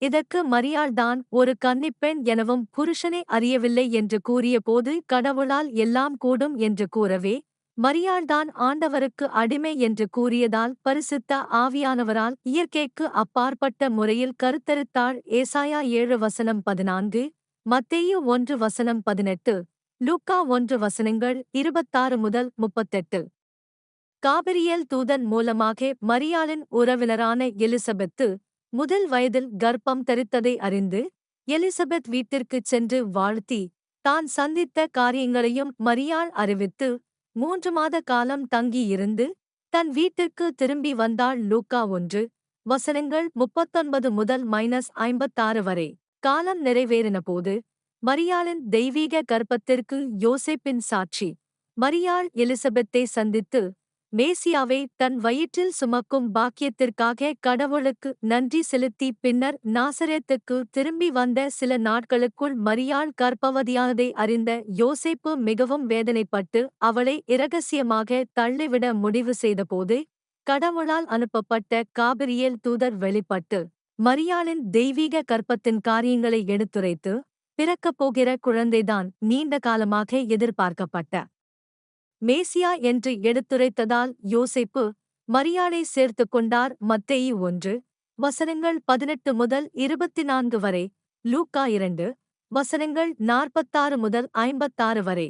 Speaker 1: இதற்கு மரியாள்தான் ஒரு கன்னிப்பெண் எனவும் புருஷனை அறியவில்லை என்று கூறியபோது கடவுளால் எல்லாம் கூடும் என்று கூறவே, மரியாள்தான் ஆண்டவருக்கு அடிமை என்று கூறியதால் பரிசுத்த ஆவியானவரால் இயற்கைக்கு அப்பாற்பட்ட முறையில் கருத்தரித்தாள். ஏசாயா 7 வசனம் 14, மத்தேயு 1 வசனம் 18, லூக்கா 1 வசனங்கள் 26 முதல் 38. காபிரியேல் தூதன் மூலமாக மரியாளின் உறவினரான எலிசபெத்து முதல் வயதில் கர்ப்பம் தரித்ததை அறிந்து எலிசபெத் வீட்டிற்குச் சென்று வாழ்த்தி தான் சந்தித்த காரியங்களையும் மரியாள் அறிவித்து 3 மாத காலம் தங்கியிருந்து தன் வீட்டிற்கு திரும்பி வந்தாள். லூக்கா 1 வசனங்கள் 39 முதல் -56 வரை. காலம் நிறைவேறினபோது மரியாளின் தெய்வீக கர்ப்பத்திற்கு யோசேப்பின் சாட்சி. மரியாள் எலிசபெத்தை சந்தித்து மேசியாவை தன் வயிற்றில் சுமக்கும் பாக்கியத்திற்காக கடவுளுக்கு நன்றி செலுத்தி பின்னர் நாசரேத்துக்கு திரும்பி வந்த சில நாட்களுக்குள் மரியாள் கர்ப்பவதியானதை அறிந்த யோசேப்பு மிகவும் வேதனைப்பட்டு அவளை இரகசியமாக தள்ளிவிட முடிவு செய்தபோது கடவுளால் அனுப்பப்பட்ட காபிரியேல் தூதர் வெளிப்பட்டு மரியாளின் தெய்வீக கர்ப்பத்தின் காரியங்களை எடுத்துரைத்து, பிறக்கப்போகிற குழந்தைதான் நீண்ட காலமாக எதிர்பார்க்கப்பட்ட மேசியா என்று எடுத்துரைத்ததால் யோசேப்பு மரியாளை சேர்த்துக் கொண்டார். மத்தேயு 1 வசனங்கள் 18 முதல் 24 வரை, லூக்கா 2 வசனங்கள் 46 முதல் 56 வரை.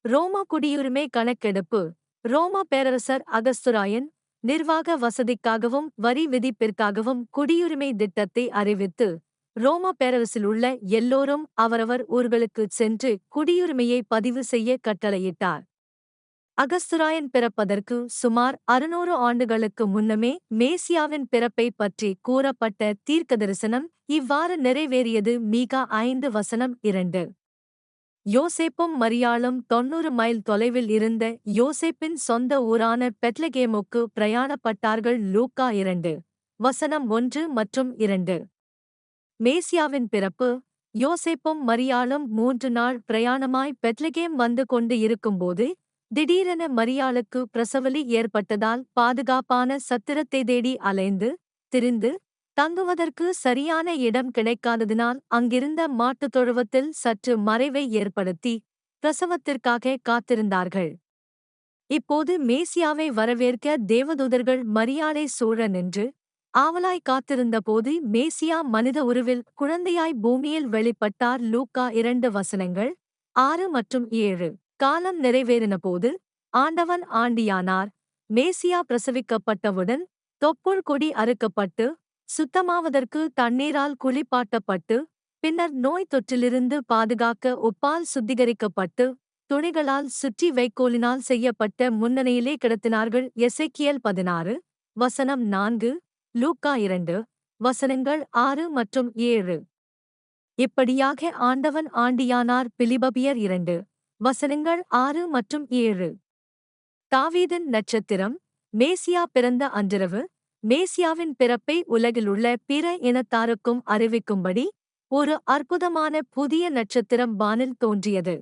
Speaker 1: ரோமா குடியுரிமை கணக்கெடுப்பு. ரோமா பேரரசர் அகஸ்துராயன் நிர்வாக வசதிக்காகவும் வரி விதிப்பிற்காகவும் குடியுரிமை திட்டத்தை அறிவித்து ரோமா பேரரசிலுள்ள எல்லோரும் அவரவர் ஊர்களுக்குச் சென்று குடியுரிமையை பதிவு செய்ய கட்டளையிட்டார். அகஸ்துராயன் பிறப்பதற்கு சுமார் 600 ஆண்டுகளுக்கு முன்னமே மேசியாவின் பிறப்பை பற்றி கூறப்பட்ட தீர்க்கதரிசனம் இவ்வாறு நிறைவேறியது. மீகா 5 வசனம் 2. யோசேப்பும் மரியாளும் 90 மைல் தொலைவில் இருந்த யோசேப்பின் சொந்த ஊரான பெத்லகேமுக்கு பிரயாணப்பட்டார்கள். லூக்கா 2 வசனம் 1 மற்றும் 2. மேசியாவின் பிறப்பு. யோசேப்பும் மரியாளும் 3 நாள் பிரயாணமாய் பெத்லகேம் வந்து கொண்டு இருக்கும்போது திடீரென மரியாளுக்கு பிரசவலி ஏற்பட்டதால் பாதுகாப்பான சத்திரத்தை தேடி அலைந்து திரிந்து தங்குவதற்கு சரியான இடம் கிடைக்காததினால் அங்கிருந்த மாட்டுத் தொழுவத்தில் சற்று மறைவை ஏற்படுத்தி பிரசவத்திற்காக காத்திருந்தார்கள். இப்போது மேசியாவை வரவேற்க தேவதூதர்கள் மரியாளை சூழ நின்று ஆவலாய் காத்திருந்தபோது மேசியா மனித உருவில் குழந்தையாய் பூமியில் வெளிப்பட்டார். லூக்கா 2 வசனங்கள் 6 மற்றும் 7. காலம் நிறைவேறினபோது ஆண்டவன் ஆண்டியானார். மேசியா பிரசவிக்கப்பட்டவுடன் தொப்புள் கொடி அறுக்கப்பட்டு சுத்தமாவதற்கு தண்ணீரால் குளிப்பாட்டப்பட்டு பின்னர் நோய் தொற்றிலிருந்து பாதுகாக்க உப்பால் சுத்திகரிக்கப்பட்டு துணிகளால் சுற்றி வைக்கோலினால் செய்யப்பட்ட முன்னணியிலே கிடத்தினார்கள். எசேக்கியேல் 16 வசனம் 4, லூக்கா 2 வசனங்கள் 6 மற்றும் 7. இப்படியாக ஆண்டவன் ஆண்டியானார். பிலிப்பபியர் 2 வசனங்கள் 6 மற்றும் 7. தாவீதின் நட்சத்திரம். மேசியா பிறந்த அன்றிரவு மேசியாவின் பிறப்பை உலகிலுள்ள பிற இனத்தாருக்கும் அறிவிக்கும்படி ஒரு அற்புதமான புதிய நட்சத்திரம் வானில் தோன்றியது.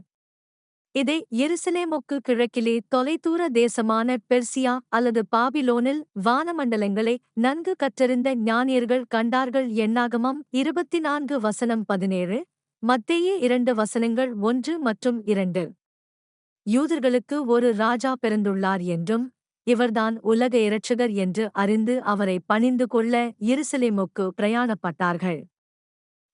Speaker 1: இதை எருசலேமுக்கு கிழக்கிலே தொலைதூர தேசமான பெர்சியா அல்லது பாபிலோனில் வானமண்டலங்களை நன்கு கற்றறிந்த ஞானியர்கள் கண்டார்கள். எண்ணாகமம் 24 வசனம் 17, மத்தேயு 2 வசனங்கள் 1 மற்றும் 2. யூதர்களுக்கு ஒரு ராஜா பிறந்துள்ளார் என்றும் இவர்தான் உலக இரட்சகர் என்று அறிந்து அவரை பணிந்து கொள்ள எருசலேமுக்கு பிரயாணப்பட்டார்கள்.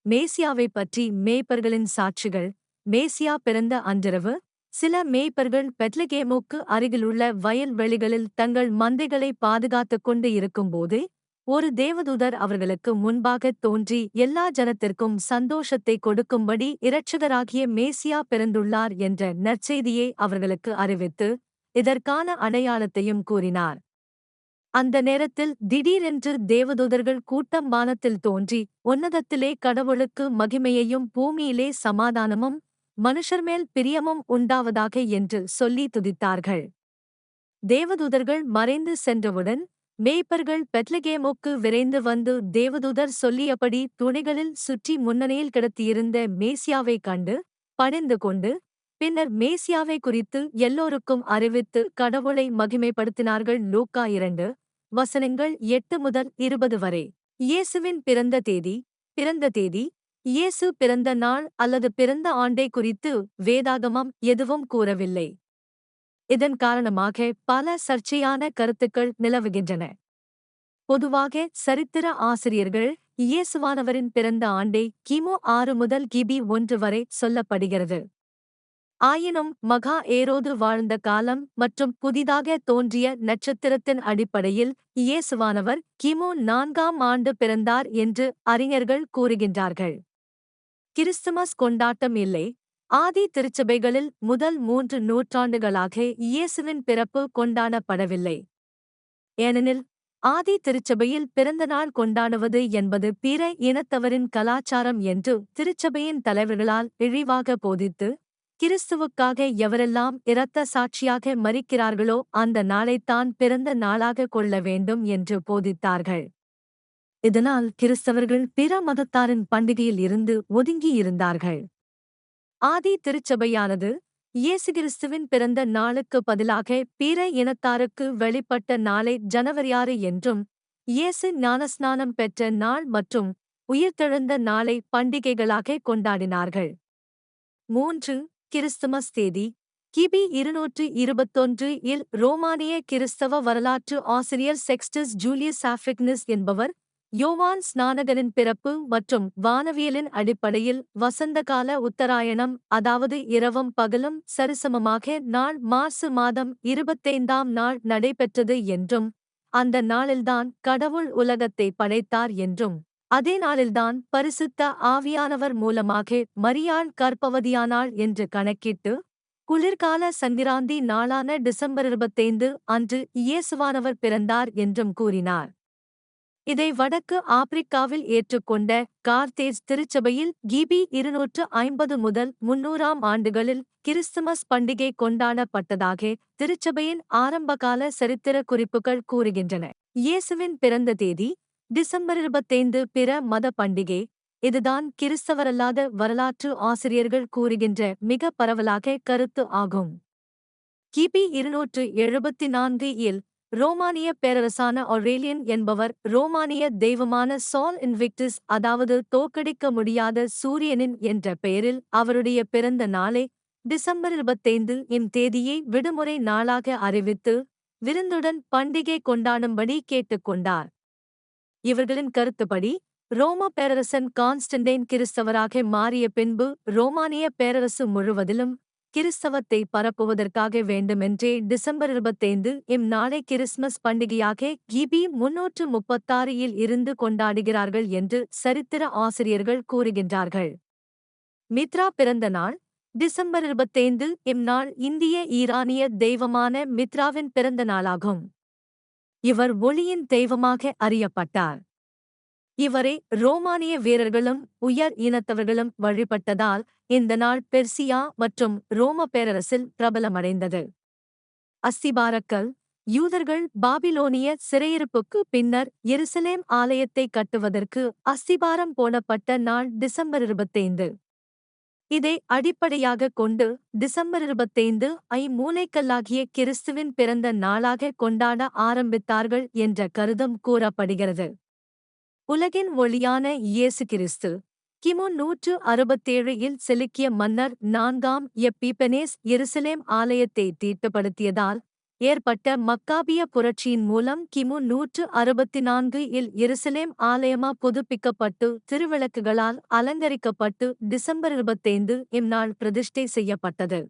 Speaker 1: மேசியாவைப் பற்றி மேய்ப்பர்களின் சாட்சிகள். மேசியா பிறந்த அன்றிரவு சில மேய்ப்பர்கள் பெத்லகேமுக்கு அருகிலுள்ள வயல் வெளிகளில் தங்கள் மந்தைகளை பாதுகாத்துக் கொண்டு இருக்கும்போது ஒரு தேவதூதர் அவர்களுக்கு முன்பாகத் தோன்றி எல்லா ஜனத்திற்கும் சந்தோஷத்தை கொடுக்கும்படி இரட்சகராகிய மேசியா பிறந்துள்ளார் என்ற நற்செய்தியை அவர்களுக்கு அறிவித்து இதற்கான அடையாளத்தையும் கூறினார். அந்த நேரத்தில் திடீரென்று தேவதூதர்கள் கூட்டம் வானத்தில் தோன்றி உன்னதத்திலே கடவுளுக்கு மகிமையையும் பூமியிலே சமாதானமும் மனுஷர்மேல் பிரியமும் உண்டாவதாக என்று சொல்லி துதித்தார்கள். தேவதூதர்கள் மறைந்து சென்றவுடன் மேய்ப்பர்கள் பெத்லகேமுக்கு விரைந்து வந்து தேவதூதர் சொல்லியபடி துணிகளில் சுற்றி முன்னணியில் கிடத்தியிருந்த மேசியாவைக் கண்டு பணிந்து கொண்டு பின்னர் மேசியாவை குறித்து எல்லோருக்கும் அறிவித்து கடவுளை மகிமைப்படுத்தினார்கள். லூக்கா 2 வசனங்கள் 8 முதல் 20 வரை. இயேசுவின் பிறந்த தேதி இயேசு பிறந்த நாள் அல்லது பிறந்த ஆண்டை குறித்து வேதாகமம் எதுவும் கூறவில்லை. இதன் காரணமாக பல சர்ச்சையான கருத்துக்கள் நிலவுகின்றன. பொதுவாக சரித்திர ஆசிரியர்கள் இயேசுவானவரின் பிறந்த ஆண்டை கிமு 6 முதல் கிபி 1 வரை சொல்லப்படுகிறது. ஆயினும் மகா ஏரோது வாழ்ந்த காலம் மற்றும் புதிதாக தோன்றிய நட்சத்திரத்தின் அடிப்படையில் இயேசுவானவர் கிமு 4ஆம் ஆண்டு பிறந்தார் என்று அறிஞர்கள் கூறுகின்றார்கள். கிறிஸ்துமஸ் கொண்டாட்டம் இல்லை. ஆதி திருச்சபைகளில் முதல் 3 நூற்றாண்டுகளாக இயேசுவின் பிறப்பு கொண்டாடப்படவில்லை. ஏனெனில் ஆதி திருச்சபையில் பிறந்தநாள் கொண்டாடுவது என்பது பிற இனத்தவரின் கலாச்சாரம் என்று திருச்சபையின் தலைவர்களால் இழிவாக போதித்து கிறிஸ்துவுக்காக எவரெல்லாம் இரத்த சாட்சியாக மரிக்கிறார்களோ அந்த நாளைத்தான் பிறந்த நாளாக கொள்ள வேண்டும் என்று போதித்தார்கள். இதனால் கிறிஸ்தவர்கள் பிற மதத்தாரின் பண்டிகையில் இருந்து ஒதுங்கியிருந்தார்கள். ஆதி திருச்சபையானது இயேசு கிறிஸ்துவின் பிறந்த நாளுக்கு பதிலாக பிற இனத்தாருக்கு வெளிப்பட்ட நாளை ஜனவரி 6 என்றும் இயேசு ஞானஸ்நானம் பெற்ற நாள் மற்றும் உயிர்த்தெழுந்த நாளை பண்டிகைகளாக கொண்டாடினார்கள். 3. கிறிஸ்துமஸ் தேதி கிபி 221 இல் ரோமானிய கிறிஸ்தவ வரலாற்று ஆசிரியர் செக்ஸ்டஸ் ஜூலியஸ் ஆஃபிக்னஸ் என்பவர் யோவான் ஸ்நானகனின் பிறப்பு மற்றும் வானவியலின் அடிப்படையில் வசந்தகால உத்தராயணம் அதாவது இரவும் பகலும் சரிசமமாக நாள் மார்ச் மாதம் 25ஆம் நாள் நடைபெற்றது என்றும் அந்த நாளில்தான் கடவுள் உலகத்தை படைத்தார் என்றும் அதே நாளில்தான் பரிசுத்த ஆவியானவர் மூலமாக மரியாள் கர்ப்பவதியானாள் என்று கணக்கிட்டு குளிர்கால சந்திராந்தி நாளான டிசம்பர் 25 அன்று இயேசுவானவர் பிறந்தார் என்றும் கூறினார். இதை வடக்கு ஆப்பிரிக்காவில் ஏற்றுக்கொண்ட கார்த்தேஜ் திருச்சபையில் கிபி 250 முதல் 300ஆம் ஆண்டுகளில் கிறிஸ்துமஸ் பண்டிகை கொண்டாடப்பட்டதாக திருச்சபையின் ஆரம்பகால சரித்திர குறிப்புகள் கூறுகின்றன. இயேசுவின் பிறந்த தேதி டிசம்பர் 25 பிற மத பண்டிகை. இதுதான் கிறிஸ்தவரல்லாத வரலாற்று ஆசிரியர்கள் கூறுகின்ற மிக பரவலாக கருத்து ஆகும். கிபி 274 இல் ரோமானிய பேரரசான ஒரேலியன் என்பவர் ரோமானிய தெய்வமான சால் இன்விக்டஸ் அதாவது தோற்கடிக்க முடியாத சூரியனின் என்ற பெயரில் அவருடைய பிறந்த நாளை டிசம்பர் 25 இம் தேதியை விடுமுறை நாளாக அறிவித்து விருந்துடன் பண்டிகை கொண்டாடும்படி கேட்டுக்கொண்டார். இவர்களின் கருத்துப்படி ரோம பேரரசன் கான்ஸ்டன்டைன் கிறிஸ்தவராக மாறிய பின்பு ரோமானிய பேரரசு முழுவதிலும் கிறிஸ்தவத்தை பரப்புவதற்காக வேண்டுமென்றே டிசம்பர் 25 இம் நாளை கிறிஸ்மஸ் பண்டிகையாக கிபி 336 இல் இருந்து கொண்டாடுகிறார்கள் என்று சரித்திர ஆசிரியர்கள் கூறுகின்றார்கள். மித்ரா பிறந்த நாள் டிசம்பர் 25 இம் நாள் இந்திய ஈரானிய தெய்வமான மித்ராவின் பிறந்த நாளாகும். இவர் ஒளியின் தெய்வமாக அறியப்பட்டார். இவரை ரோமானிய வீரர்களும் உயர் இனத்தவர்களும் வழிபட்டதால் இந்த நாள் பெர்சியா மற்றும் ரோம பேரரசில் பிரபலமடைந்தது. அஸ்திபாரக்கல் யூதர்கள் பாபிலோனிய சிறையிருப்புக்கு பின்னர் எருசலேம் ஆலயத்தை கட்டுவதற்கு அஸ்திபாரம் போடப்பட்ட நாள் டிசம்பர் 25. இதை அடிப்படையாகக் கொண்டு டிசம்பர் 25 ஐ மூலைக்கல்லாகிய கிறிஸ்துவின் பிறந்த நாளாக கொண்டாட ஆரம்பித்தார்கள் என்ற கருதம் கூறப்படுகிறது. உலகின் ஒளியான இயேசு கிறிஸ்து கிமு 167 இல் செலுக்கிய மன்னர் 4ஆம் எப்பிபனேஸ் எருசலேம் ஆலயத்தை தீட்டுப்படுத்தியதால் ஏற்பட்ட மக்காபிய புரட்சியின் மூலம் கிமு 164 இல் எருசலேம் ஆலயமா புதுப்பிக்கப்பட்டு திருவிளக்குகளால் அலங்கரிக்கப்பட்டு டிசம்பர் 25 இந்நாள் பிரதிஷ்டை செய்யப்பட்டது.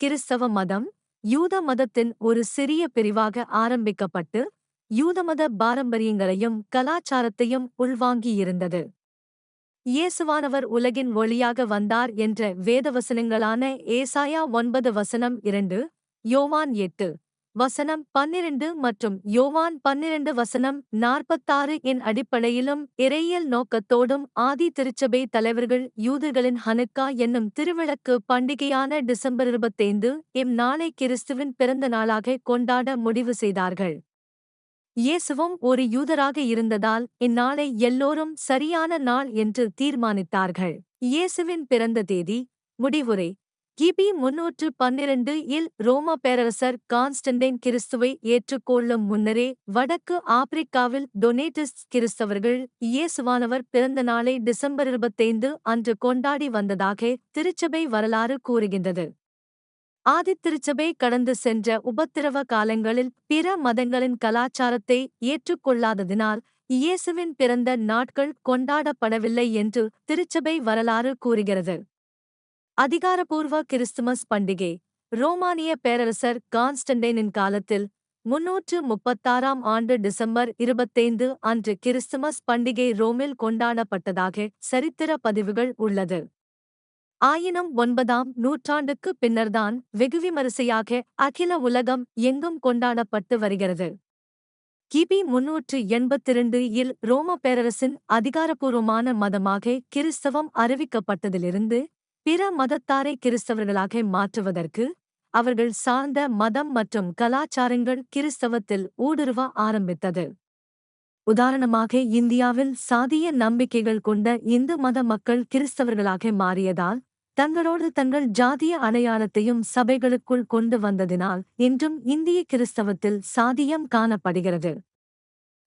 Speaker 1: கிறிஸ்தவ மதம் யூத மதத்தின் ஒரு சிறிய பிரிவாக ஆரம்பிக்கப்பட்டு யூதமத பாரம்பரியங்களையும் கலாச்சாரத்தையும் உள்வாங்கியிருந்தது. இயேசுவானவர் உலகின் ஒளியாக வந்தார் என்ற வேதவசனங்களான ஏசாயா 9:2, யோவான் 8:12 மற்றும் யோவான் 12:46 இன் அடிப்படையிலும் இறையியல் நோக்கத்தோடும் ஆதி திருச்சபை தலைவர்கள் யூதர்களின் ஹனுக்கா என்னும் திருவிளக்கு பண்டிகையான டிசம்பர் 25 இந்நாளை கிறிஸ்துவின் பிறந்த நாளாக கொண்டாட முடிவு செய்தார்கள். இயேசுவும் ஒரு யூதராக இருந்ததால் இந்நாளை எல்லோரும் சரியான நாள் என்று தீர்மானித்தார்கள். இயேசுவின் பிறந்த தேதி. முடிவுரை. கிபி 312 இல் ரோம பேரரசர் கான்ஸ்டன்டைன் கிறிஸ்துவை ஏற்றுக்கொள்ளும் முன்னரே வடக்கு ஆப்பிரிக்காவில் டொனேட்டிஸ்ட் கிறிஸ்தவர்கள் இயேசுவானவர் பிறந்த நாளை டிசம்பர் 25 அன்று கொண்டாடி வந்ததாக திருச்சபை வரலாறு கூறுகின்றது. ஆதித்திருச்சபை கடந்து சென்ற உபத்திரவ காலங்களில் பிற மதங்களின் கலாச்சாரத்தை ஏற்றுக்கொள்ளாததினால் இயேசுவின் பிறந்த நாட்கள் கொண்டாடப்படவில்லை என்று திருச்சபை வரலாறு கூறுகிறது. அதிகாரப்பூர்வ கிறிஸ்துமஸ் பண்டிகை. ரோமானிய பேரரசர் கான்ஸ்டன்டைனின் காலத்தில் 336ஆம் ஆண்டு டிசம்பர் 25 அன்று கிறிஸ்துமஸ் பண்டிகை ரோமில் கொண்டாடப்பட்டதாக சரித்திர பதிவுகள் உள்ளது. ஆயினும் 9ஆம் நூற்றாண்டுக்கு பின்னர்தான் வெகுவிமரிசையாக அகில உலகம் எங்கும் கொண்டாடப்பட்டு வருகிறது. கிபி 382 இல் ரோம பேரரசின் அதிகாரப்பூர்வமான மதமாக கிறிஸ்தவம் அறிவிக்கப்பட்டதிலிருந்து பிற மதத்தாரை கிறிஸ்தவர்களாக மாற்றுவதற்கு அவர்கள் சார்ந்த மதம் மற்றும் கலாச்சாரங்கள் கிறிஸ்தவத்தில் ஊடுருவ ஆரம்பித்தது. உதாரணமாக இந்தியாவில் சாதிய நம்பிக்கைகள் கொண்ட இந்து மத மக்கள் கிறிஸ்தவர்களாக மாறியதால் தங்களோடு தங்கள் ஜாதிய அடையாளத்தையும் சபைகளுக்குள் கொண்டு வந்ததினால் இன்றும் இந்திய கிறிஸ்தவத்தில் சாதியம் காணப்படுகிறது.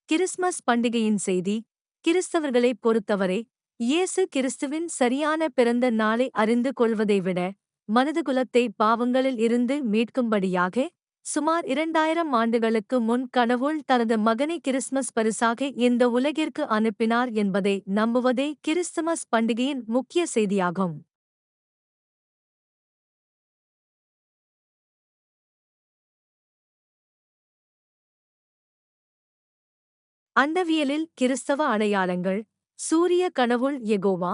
Speaker 1: கிறிஸ்மஸ் பண்டிகையின் செய்தி. கிறிஸ்தவர்களைப் பொறுத்தவரை இயேசு கிறிஸ்துவின் சரியான பிறந்த நாளை அறிந்து கொள்வதை விட மனிதகுலத்தை பாவங்களில் இருந்து மீட்கும்படியாக சுமார் 2000 ஆண்டுகளுக்கு முன் கடவுள் தனது மகனை கிறிஸ்மஸ் பரிசாக இந்த உலகிற்கு அனுப்பினார் என்பதை நம்புவதே கிறிஸ்துமஸ் பண்டிகையின் முக்கிய செய்தியாகும். அண்டவியலில் கிறிஸ்தவ அடையாளங்கள். சூரிய கடவுள் யெகோவா.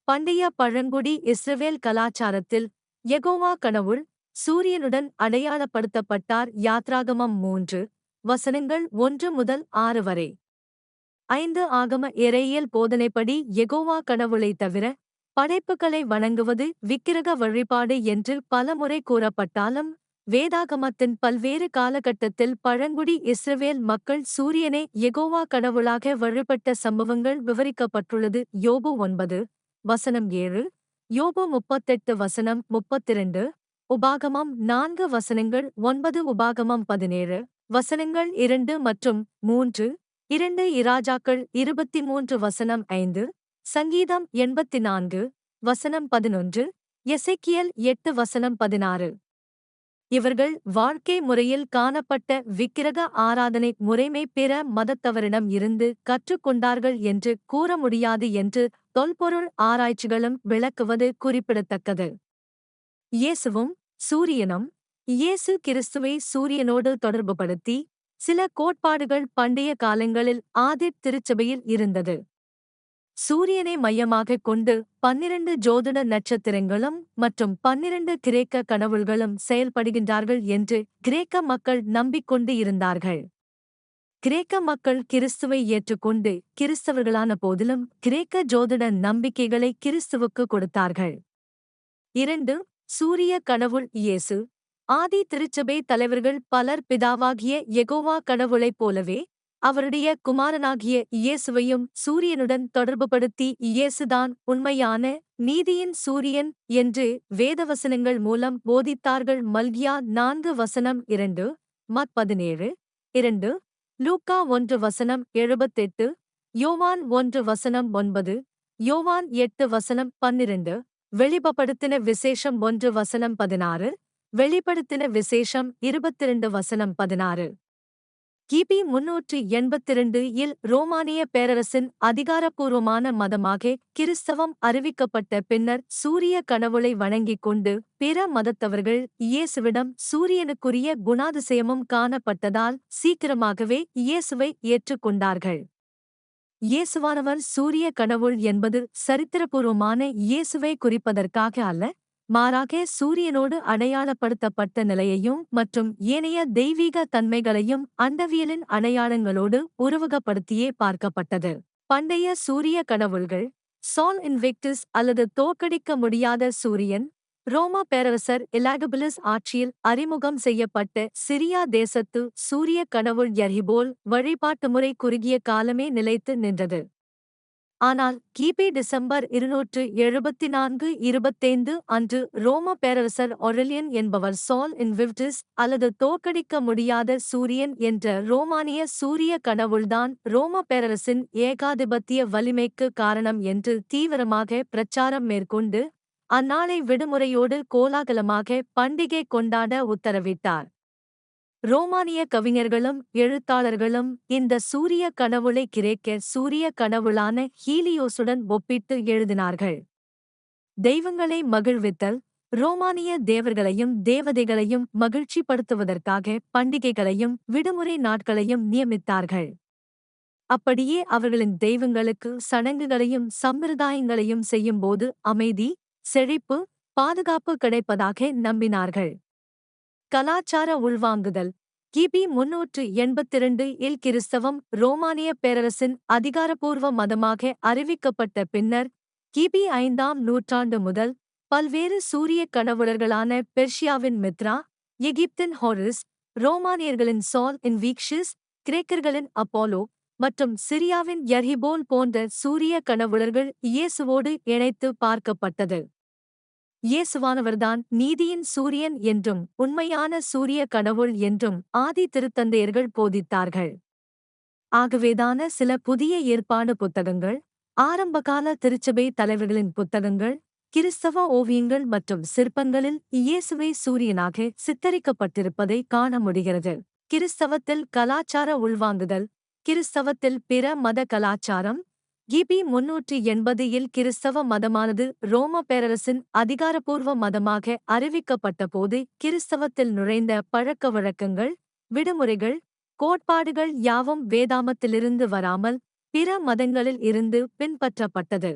Speaker 1: பண்டைய பழங்குடி இஸ்ரவேல் கலாச்சாரத்தில் யெகோவா கடவுள் சூரியனுடன் அடையாளப்படுத்தப்பட்டார். யாத்ராகமம் 3:1 முதல் 6 வரை. 5 ஆகம இறையியல் போதனைப்படி யெகோவா கடவுளைத் தவிர படைப்புகளை வணங்குவது விக்கிரக வழிபாடு என்று பலமுறை கூறப்பட்டாலும் வேதாகமத்தின் பல்வேறு காலகட்டத்தில் பழங்குடி இஸ்ரவேல் மக்கள் சூரியனை யெகோவா கடவுளாக வழிபட்ட சம்பவங்கள் விவரிக்கப்பட்டுள்ளது. யோபு 9:7, யோபு 38:32, உபாகமம் 4:9, உபாகமம் 17:2 மற்றும் 3, 2 இராஜாக்கள் 23:5, சங்கீதம் 84:11, எசேக்கியேல் 8:16. இவர்கள் வாழ்க்கை முறையில் காணப்பட்ட விக்கிரக ஆராதனை முறைமை பிற மதத்தவரிடம் இருந்து கற்றுக்கொண்டார்கள் என்று கூற முடியாது என்று தொல்பொருள் ஆராய்ச்சிகளும் விளக்குவது குறிப்பிடத்தக்கது. இயேசுவும் சூரியனும். இயேசு கிறிஸ்துவை சூரியனோடு தொடர்புபடுத்தி சில கோட்பாடுகள் பண்டைய காலங்களில் ஆதித் திருச்சபையில் இருந்தது. சூரியனை மையமாகக் கொண்டு 12 ஜோதிட நட்சத்திரங்களும் மற்றும் 12 கிரேக்க கடவுள்களும் செயல்படுகின்றார்கள் என்று கிரேக்க மக்கள் நம்பிக்கொண்டு இருந்தார்கள். கிரேக்க மக்கள் கிறிஸ்துவை ஏற்றுக்கொண்டு கிறிஸ்தவர்களான போதிலும் கிரேக்க ஜோதிட நம்பிக்கைகளை கிறிஸ்துவுக்கு கொடுத்தார்கள். 2. சூரிய கடவுள் இயேசு. ஆதி திருச்சபை தலைவர்கள் பலர் பிதாவாகிய யெகோவா கடவுளைப் போலவே அவருடைய குமாரனாகிய இயேசுவையும் சூரியனுடன் தொடர்புபடுத்தி இயேசுதான் உண்மையான நீதியின் சூரியன் என்று வேதவசனங்கள் மூலம் போதித்தார்கள். மல்கியா 4:2, மத் 17:2, லூக்கா 1:78, யோவான் 1:9, யோவான் 8:12, வெளிப்படுத்தின விசேஷம் 1:16, வெளிப்படுத்தின விசேஷம் 22:16. கிபி 382 இல் ரோமானிய பேரரசின் அதிகாரப்பூர்வமான மதமாக கிறிஸ்தவம் அறிவிக்கப்பட்ட பின்னர் சூரிய கடவுளை வணங்கிக் கொண்டு பிற மதத்தவர்கள் இயேசுவிடம் சூரியனுக்குரிய குணாதிசயமும் காணப்பட்டதால் சீக்கிரமாகவே இயேசுவை ஏற்றுக்கொண்டார்கள். இயேசுவானவர் சூரிய கடவுள் என்பது சரித்திரபூர்வமான இயேசுவை குறிப்பதற்காக அல்ல, மாறாக சூரியனோடு அடையாளப்படுத்தப்பட்ட நிலையையும் மற்றும் ஏனைய தெய்வீக தன்மைகளையும் அண்டவியலின் அடையாளங்களோடு உருவகப்படுத்தியே பார்க்கப்பட்டது. பண்டைய சூரிய கடவுள்கள் சால் இன்விக்டஸ் அல்லது தோற்கடிக்க முடியாத சூரியன், ரோமா பேரரசர் எலாகபிலஸ் ஆட்சியில் அறிமுகம் செய்யப்பட்ட சிரியா தேசத்து சூரிய கடவுள் எர்ஹிபோல் வழிபாட்டு முறை குறுகிய காலமே நிலைத்து நின்றது. ஆனால் கிபி டிசம்பர் 274-25 அன்று ரோம பேரரசர் ஒரலியன் என்பவர் சால் இன்விக்டஸ் அல்லது தோற்கடிக்க முடியாத சூரியன் என்ற ரோமானிய சூரிய கடவுள்தான் ரோம பேரரசின் ஏகாதிபத்திய வலிமைக்கு காரணம் என்று தீவிரமாக பிரச்சாரம் மேற்கொண்டு அந்நாளை விடுமுறையோடு கோலாகலமாக பண்டிகை கொண்டாட உத்தரவிட்டார். ரோமானிய கவிஞர்களும் எழுத்தாளர்களும் இந்த சூரிய கடவுளை கிரேக்க சூரிய கடவுளான ஹீலியோசுடன் ஒப்பிட்டு எழுதினார்கள். தெய்வங்களை மகிழ்வித்தல், ரோமானிய தேவர்களையும் தேவதைகளையும் மகிழ்ச்சிப்படுத்துவதற்காக பண்டிகைகளையும் விடுமுறை நாட்களையும் நியமித்தார்கள். அப்படியே அவர்களின் தெய்வங்களுக்கு சடங்குகளையும் சம்பிரதாயங்களையும் செய்யும்போது அமைதி, செழிப்பு, பாதுகாப்பு கிடைப்பதாக நம்பினார்கள். கலாச்சார உள்வாங்குதல். கிபி 382 இல் கிறிஸ்தவம் ரோமானிய பேரரசின் அதிகாரப்பூர்வ மதமாக அறிவிக்கப்பட்ட பின்னர் கிபி 5ஆம் நூற்றாண்டு முதல் பல்வேறு சூரிய கடவுளர்களான பெர்ஷியாவின் மித்ரா, எகிப்தின் ஹோரிஸ், ரோமானியர்களின் சால் இன்விக்ஷஸ், கிரேக்கர்களின் அப்போலோ மற்றும் சிரியாவின் எர்ஹிபோல் போன்ற சூரிய கடவுளர்கள் இயேசுவோடு இணைத்து பார்க்கப்பட்டது. இயேசுவானவர்தான் நீதியின் சூரியன் என்றும் உண்மையான சூரிய கடவுள் என்றும் ஆதி திருத்தந்தையர்கள் போதித்தார்கள். ஆகவேதான சில புதிய ஏற்பாடு புத்தகங்கள், ஆரம்பகால திருச்சபை தலைவர்களின் புத்தகங்கள், கிறிஸ்தவ ஓவியங்கள் மற்றும் சிற்பங்களில் இயேசுவை சூரியனாக சித்தரிக்கப்பட்டிருப்பதை காண முடிகிறது. கிறிஸ்தவத்தில் கலாச்சார உள்வாங்குதல். கிறிஸ்தவத்தில் பிற மத கலாச்சாரம். கிபி 380 இல் கிறிஸ்தவ மதமானது ரோம பேரரசின் அதிகாரப்பூர்வ மதமாக அறிவிக்கப்பட்டபோது கிறிஸ்தவத்தில் நுழைந்த பழக்க வழக்கங்கள், விடுமுறைகள், கோட்பாடுகள் யாவும் வேதாமத்திலிருந்து வராமல் பிற மதங்களில் இருந்து பின்பற்றப்பட்டது.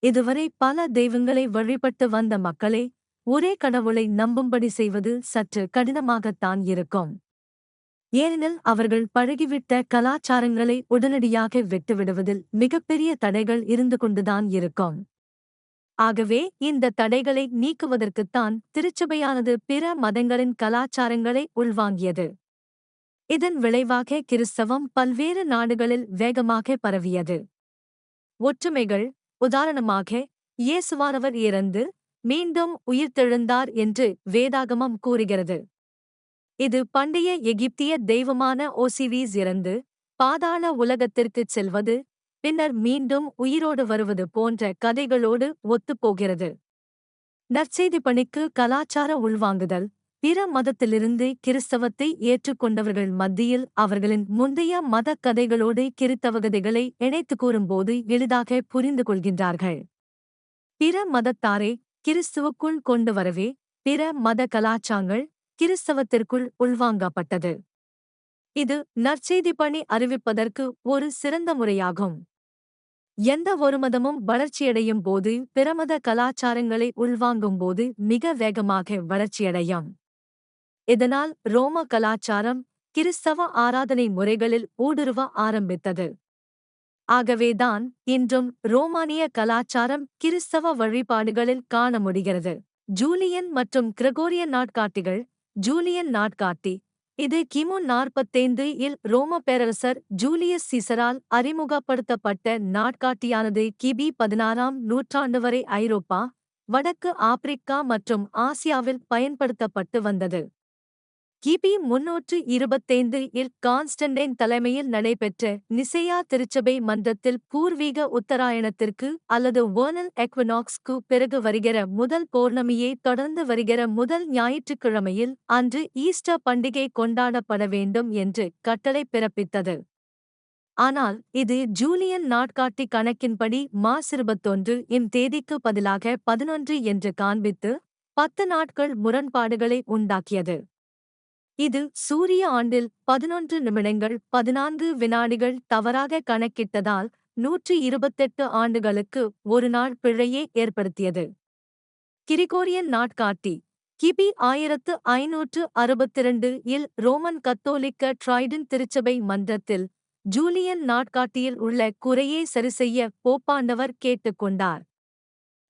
Speaker 1: இதுவரை பல தெய்வங்களை வழிபட்டு வந்த மக்களே ஒரே கடவுளை நம்பும்படி செய்வது சற்று கடினமாகத்தான் இருக்கும். ஏனெனில் அவர்கள் பழகிவிட்ட கலாச்சாரங்களை உடனடியாக விட்டுவிடுவதில் மிகப்பெரிய தடைகள் இருந்து கொண்டுதான் இருக்கும். ஆகவே இந்த தடைகளை நீக்குவதற்குத்தான் திருச்சபையானது பிற மதங்களின் கலாச்சாரங்களை உள்வாங்கியது. இதன் விளைவாக கிறிஸ்தவம் பல்வேறு நாடுகளில் வேகமாக பரவியது. ஒற்றுமைகள். உதாரணமாக, இயேசுவானவர் இறந்து மீண்டும் உயிர்த்தெழுந்தார் என்று வேதாகமம் கூறுகிறது. இது பண்டைய எகிப்திய தெய்வமான ஓசிரீஸ் இறந்து பாதாள உலகத்திற்குச் செல்வது, பின்னர் மீண்டும் உயிரோடு வருவது போன்ற கதைகளோடு ஒத்துப்போகிறது. நற்செய்தி பணிக்கு கலாச்சார உள்வாங்குதல். பிற மதத்திலிருந்து கிறிஸ்தவத்தை ஏற்றுக்கொண்டவர்கள் மத்தியில் அவர்களின் முந்தைய மத கதைகளோடு கிறித்தவகதைகளை இணைத்து கூறும்போது எளிதாக புரிந்து கொள்கின்றார்கள். பிற மதத்தாரை கிறிஸ்துவுக்குள் கொண்டு வரவே பிற மத கலாச்சாரங்கள் கிறிஸ்தவத்திற்குள் உள்வாங்கப்பட்டது. இது நற்செய்தி பணி அறிவிப்பதற்கு ஒரு சிறந்த முறையாகும். எந்த ஒரு மதமும் வளர்ச்சியடையும் போது பிறமத கலாச்சாரங்களை உள்வாங்கும் போது மிக வேகமாக வளர்ச்சியடையும். இதனால் ரோம கலாச்சாரம் கிறிஸ்தவ ஆராதனை முறைகளில் ஊடுருவ ஆரம்பித்தது. ஆகவேதான் இன்றும் ரோமானிய கலாச்சாரம் கிறிஸ்தவ வழிபாடுகளில் காண முடிகிறது. ஜூலியன் மற்றும் கிரகோரியன் நாட்காட்டிகள். ஜூலியன் நாட்காட்டி. இது கிமு 45 இல் ரோம பேரரசர் ஜூலியஸ் சீசரால் அறிமுகப்படுத்தப்பட்ட நாட்காட்டியானது கிபி 16ஆம் நூற்றாண்டு வரை ஐரோப்பா, வடக்கு ஆப்பிரிக்கா மற்றும் ஆசியாவில் பயன்படுத்தப்பட்டு வந்தது. கிபி 325 இல் கான்ஸ்டன்டைன் தலைமையில் நடைபெற்ற நிசேயா திருச்சபை மன்றத்தில் பூர்வீக உத்தராயணத்திற்கு அல்லது வேர்னல் எக்வினாக்ஸ்க்கு பிறகு வருகிற முதல் பௌர்ணமியை தொடர்ந்து வருகிற முதல் ஞாயிற்றுக்கிழமையில் அன்று ஈஸ்டர் பண்டிகை கொண்டாடப்பட வேண்டும் என்று கட்டளை பிறப்பித்தது. ஆனால் இது ஜூலியன் நாட்காட்டி கணக்கின்படி மார்ச் 21 இம் தேதிக்கு பதிலாக 11 என்று காண்பித்து 10 நாட்கள் முரண்பாடுகளை உண்டாக்கியது. இது சூரிய ஆண்டில் 11 நிமிடங்கள் 14 வினாடிகள் தவறாக கணக்கிட்டதால் 128 ஆண்டுகளுக்கு ஒரு நாள் பிழையை ஏற்படுத்தியது. கிரிகோரியன் நாட்காட்டி கிபி 1562 இல் ரோமன் கத்தோலிக்க ட்ரைடன் திருச்சபை மன்றத்தில் ஜூலியன் நாட்காட்டியில் உள்ள குறையை சரிசெய்ய போப்பாண்டவர் கேட்டுக்கொண்டார்.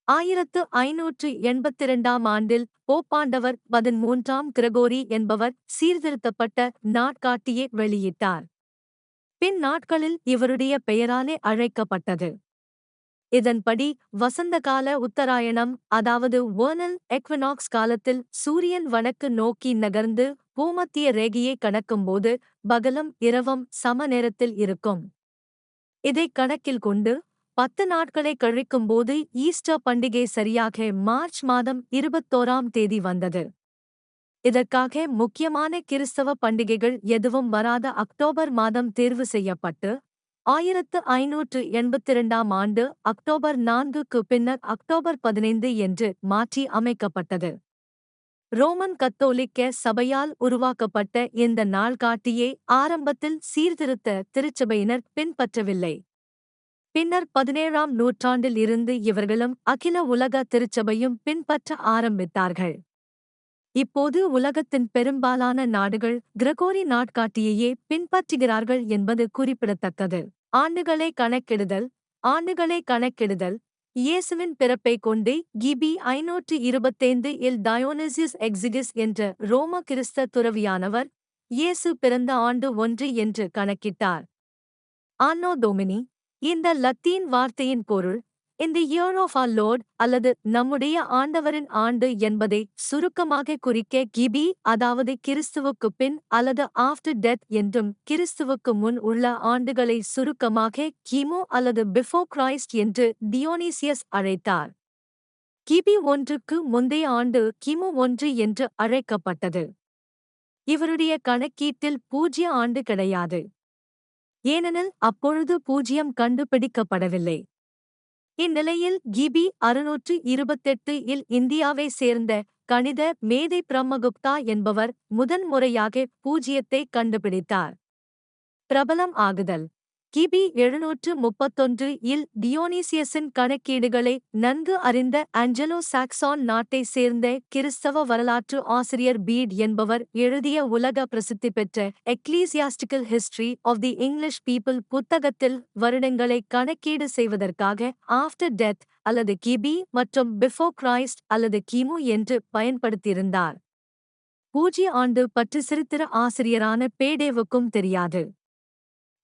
Speaker 1: 1582 ஆண்டில் போப்பாண்டவர் 13 கிரகோரி என்பவர் சீர்திருத்தப்பட்ட நாட்காட்டியை வெளியிட்டார். பின் நாட்களில் இவருடைய பெயராலே அழைக்கப்பட்டது. இதன்படி வசந்தகால உத்தராயணம் அதாவது வேர்னல் எக்வினாக்ஸ் காலத்தில் சூரியன் வடக்கு நோக்கி நகர்ந்து பூமத்திய ரேகையை கடக்கும்போது பகலும் இரவும் சம நேரத்தில் இருக்கும். இதை கணக்கில் கொண்டு 10 நாட்களை கழிக்கும்போது ஈஸ்டர் பண்டிகை சரியாக மார்ச் மாதம் 21ஆம் தேதி வந்தது. இதற்காக முக்கியமான கிறிஸ்தவ பண்டிகைகள் எதுவும் வராத அக்டோபர் மாதம் தேர்வு செய்யப்பட்டு 1582 ஆண்டு அக்டோபர் 4க்கு பின்னர் அக்டோபர் 15 என்று மாற்றி அமைக்கப்பட்டது. ரோமன் கத்தோலிக்க சபையால் உருவாக்கப்பட்ட இந்த நாள்காட்டியை ஆரம்பத்தில் சீர்திருத்த திருச்சபையினர் பின்பற்றவில்லை. பின்னர் 17ஆம் நூற்றாண்டில் இருந்து இவர்களும் அகில உலக திருச்சபையும் பின்பற்ற ஆரம்பித்தார்கள். இப்போது உலகத்தின் பெரும்பாலான நாடுகள் கிரகோரி நாட்காட்டியையே பின்பற்றுகிறார்கள் என்பது குறிப்பிடத்தக்கது. ஆண்டுகளை கணக்கிடுதல் இயேசுவின் பிறப்பை கொண்டு கிபி 525 இல் டயோனிசியஸ் எக்ஸிகஸ் என்ற ரோம கிறிஸ்த துறவியானவர் இயேசு பிறந்த ஆண்டு 1 என்று கணக்கிட்டார். ஆன்னோ டோமினி இந்த லத்தீன் வார்த்தையின் பொருள் இந்த இயர் ஆஃப் ஆர் லார்ட் அல்லது நம்முடைய ஆண்டவரின் ஆண்டு என்பதை சுருக்கமாக குறிக்க கிபி அதாவது கிறிஸ்துவுக்கு பின் அல்லது ஆஃப்டர் டெத் என்றும் கிறிஸ்துவுக்கு முன் உள்ள ஆண்டுகளை சுருக்கமாக கிமு அல்லது பிஃபோர் கிரைஸ்ட் என்று டியோனிசியஸ் அழைத்தார். கிபி 1க்கு முந்தைய ஆண்டு கிமு 1 என்று அழைக்கப்பட்டது. இவருடைய கணக்கீட்டில் 0 ஆண்டு கிடையாது. ஏனெனில் அப்பொழுது 0 கண்டுபிடிக்கப்படவில்லை. இந்நிலையில் கிபி 628 இல் இந்தியாவை சேர்ந்த கணித மேதை பிரம்மகுப்தா என்பவர் முதன்முறையாக 0ஐ கண்டுபிடித்தார். பிரபலம் ஆகுதல் கிபி 731 இல் டியோனிசியஸின் கணக்கீடுகளை நன்கு அறிந்த ஆஞ்சலோ சாக்சான் நாட்டை சேர்ந்த கிறிஸ்தவ வரலாற்று ஆசிரியர் பீட் என்பவர் எழுதிய உலக பிரசித்தி பெற்ற ecclesiastical history of the English people புத்தகத்தில் வருடங்களை கணக்கீடு செய்வதற்காக ஆஃப்டர் டெத் அல்லது கிபி மற்றும் பிஃபோர் கிரைஸ்ட் அல்லது கிமு என்று பயன்படுத்தியிருந்தார். 0 ஆண்டு பற்றி சரித்திர ஆசிரியரான பேடேவுக்கும் தெரியாது.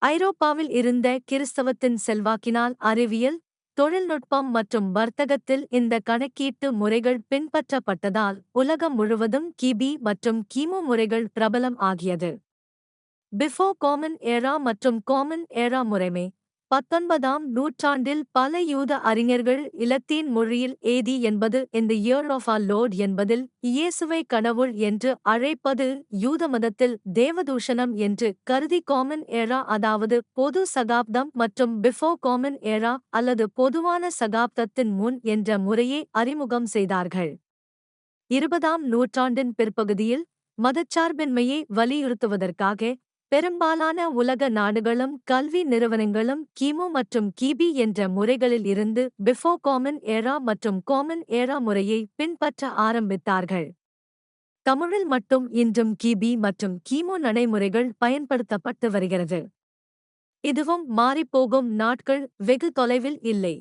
Speaker 1: ஐரோப்பாவில் இருந்த கிறிஸ்தவத்தின் செல்வாக்கினால் அறிவியல், தொழில்நுட்பம் மற்றும் வர்த்தகத்தில் இந்த கணக்கீட்டு முறைகள் பின்பற்றப்பட்டதால் உலகம் முழுவதும் கிபி மற்றும் கிமு முறைகள் பிரபலம் ஆகியது. பிஃபோர் காமன் ஏரா மற்றும் காமன் ஏரா முறைமை 19ஆம் நூற்றாண்டில் பல யூத அறிஞர்கள் இலத்தீன் மொழியில் ஏதி என்பது இந்த இயர் ஆஃப் ஆர் லார்ட் என்பதில் இயேசுவை கடவுள் என்று அழைப்பது யூத மதத்தில் தேவதூஷணம் என்று கருதி காமன் ஏரா அதாவது பொது சகாப்தம் மற்றும் பிஃபோர் காமன் ஏரா அல்லது பொதுவான சகாப்தத்தின் முன் என்ற முறையை அறிமுகம் செய்தார்கள். 20ஆம் நூற்றாண்டின் பிற்பகுதியில் மதச்சார்பின்மையை வலியுறுத்துவதற்காக பெரும்பாலான உலக நாடுகளும் கல்வி நிறுவனங்களும் கிமு மற்றும் கிபி என்ற முறைகளில் இருந்து பிஃபோர் காமன் ஏரா மற்றும் காமன் ஏரா முறையை பின்பற்ற ஆரம்பித்தார்கள். தமிழில் மட்டும் இன்றும் கிபி மற்றும் கிமு நடைமுறைகள் பயன்படுத்தப்பட்டு வருகிறது. இதுவும் மாறிப்போகும் நாட்கள் வெகு தொலைவில் இல்லை.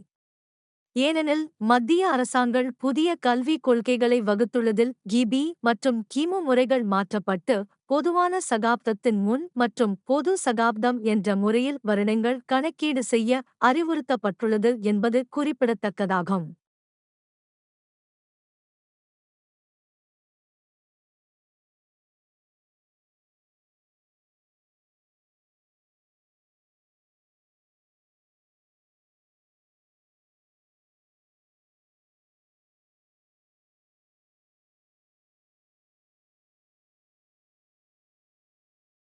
Speaker 1: ஏனெனில் மத்திய அரசாங்கள் புதிய கல்விக் கொள்கைகளை வகுத்துள்ளதில் கிபி மற்றும் கிமு முறைகள் மாற்றப்பட்டு பொதுவான சகாப்தத்தின் முன் மற்றும் பொது சகாப்தம் என்ற முறையில் வருடங்கள் கணக்கீடு செய்ய அறிவுறுத்தப்பட்டுள்ளது என்பது குறிப்பிடத்தக்கதாகும்.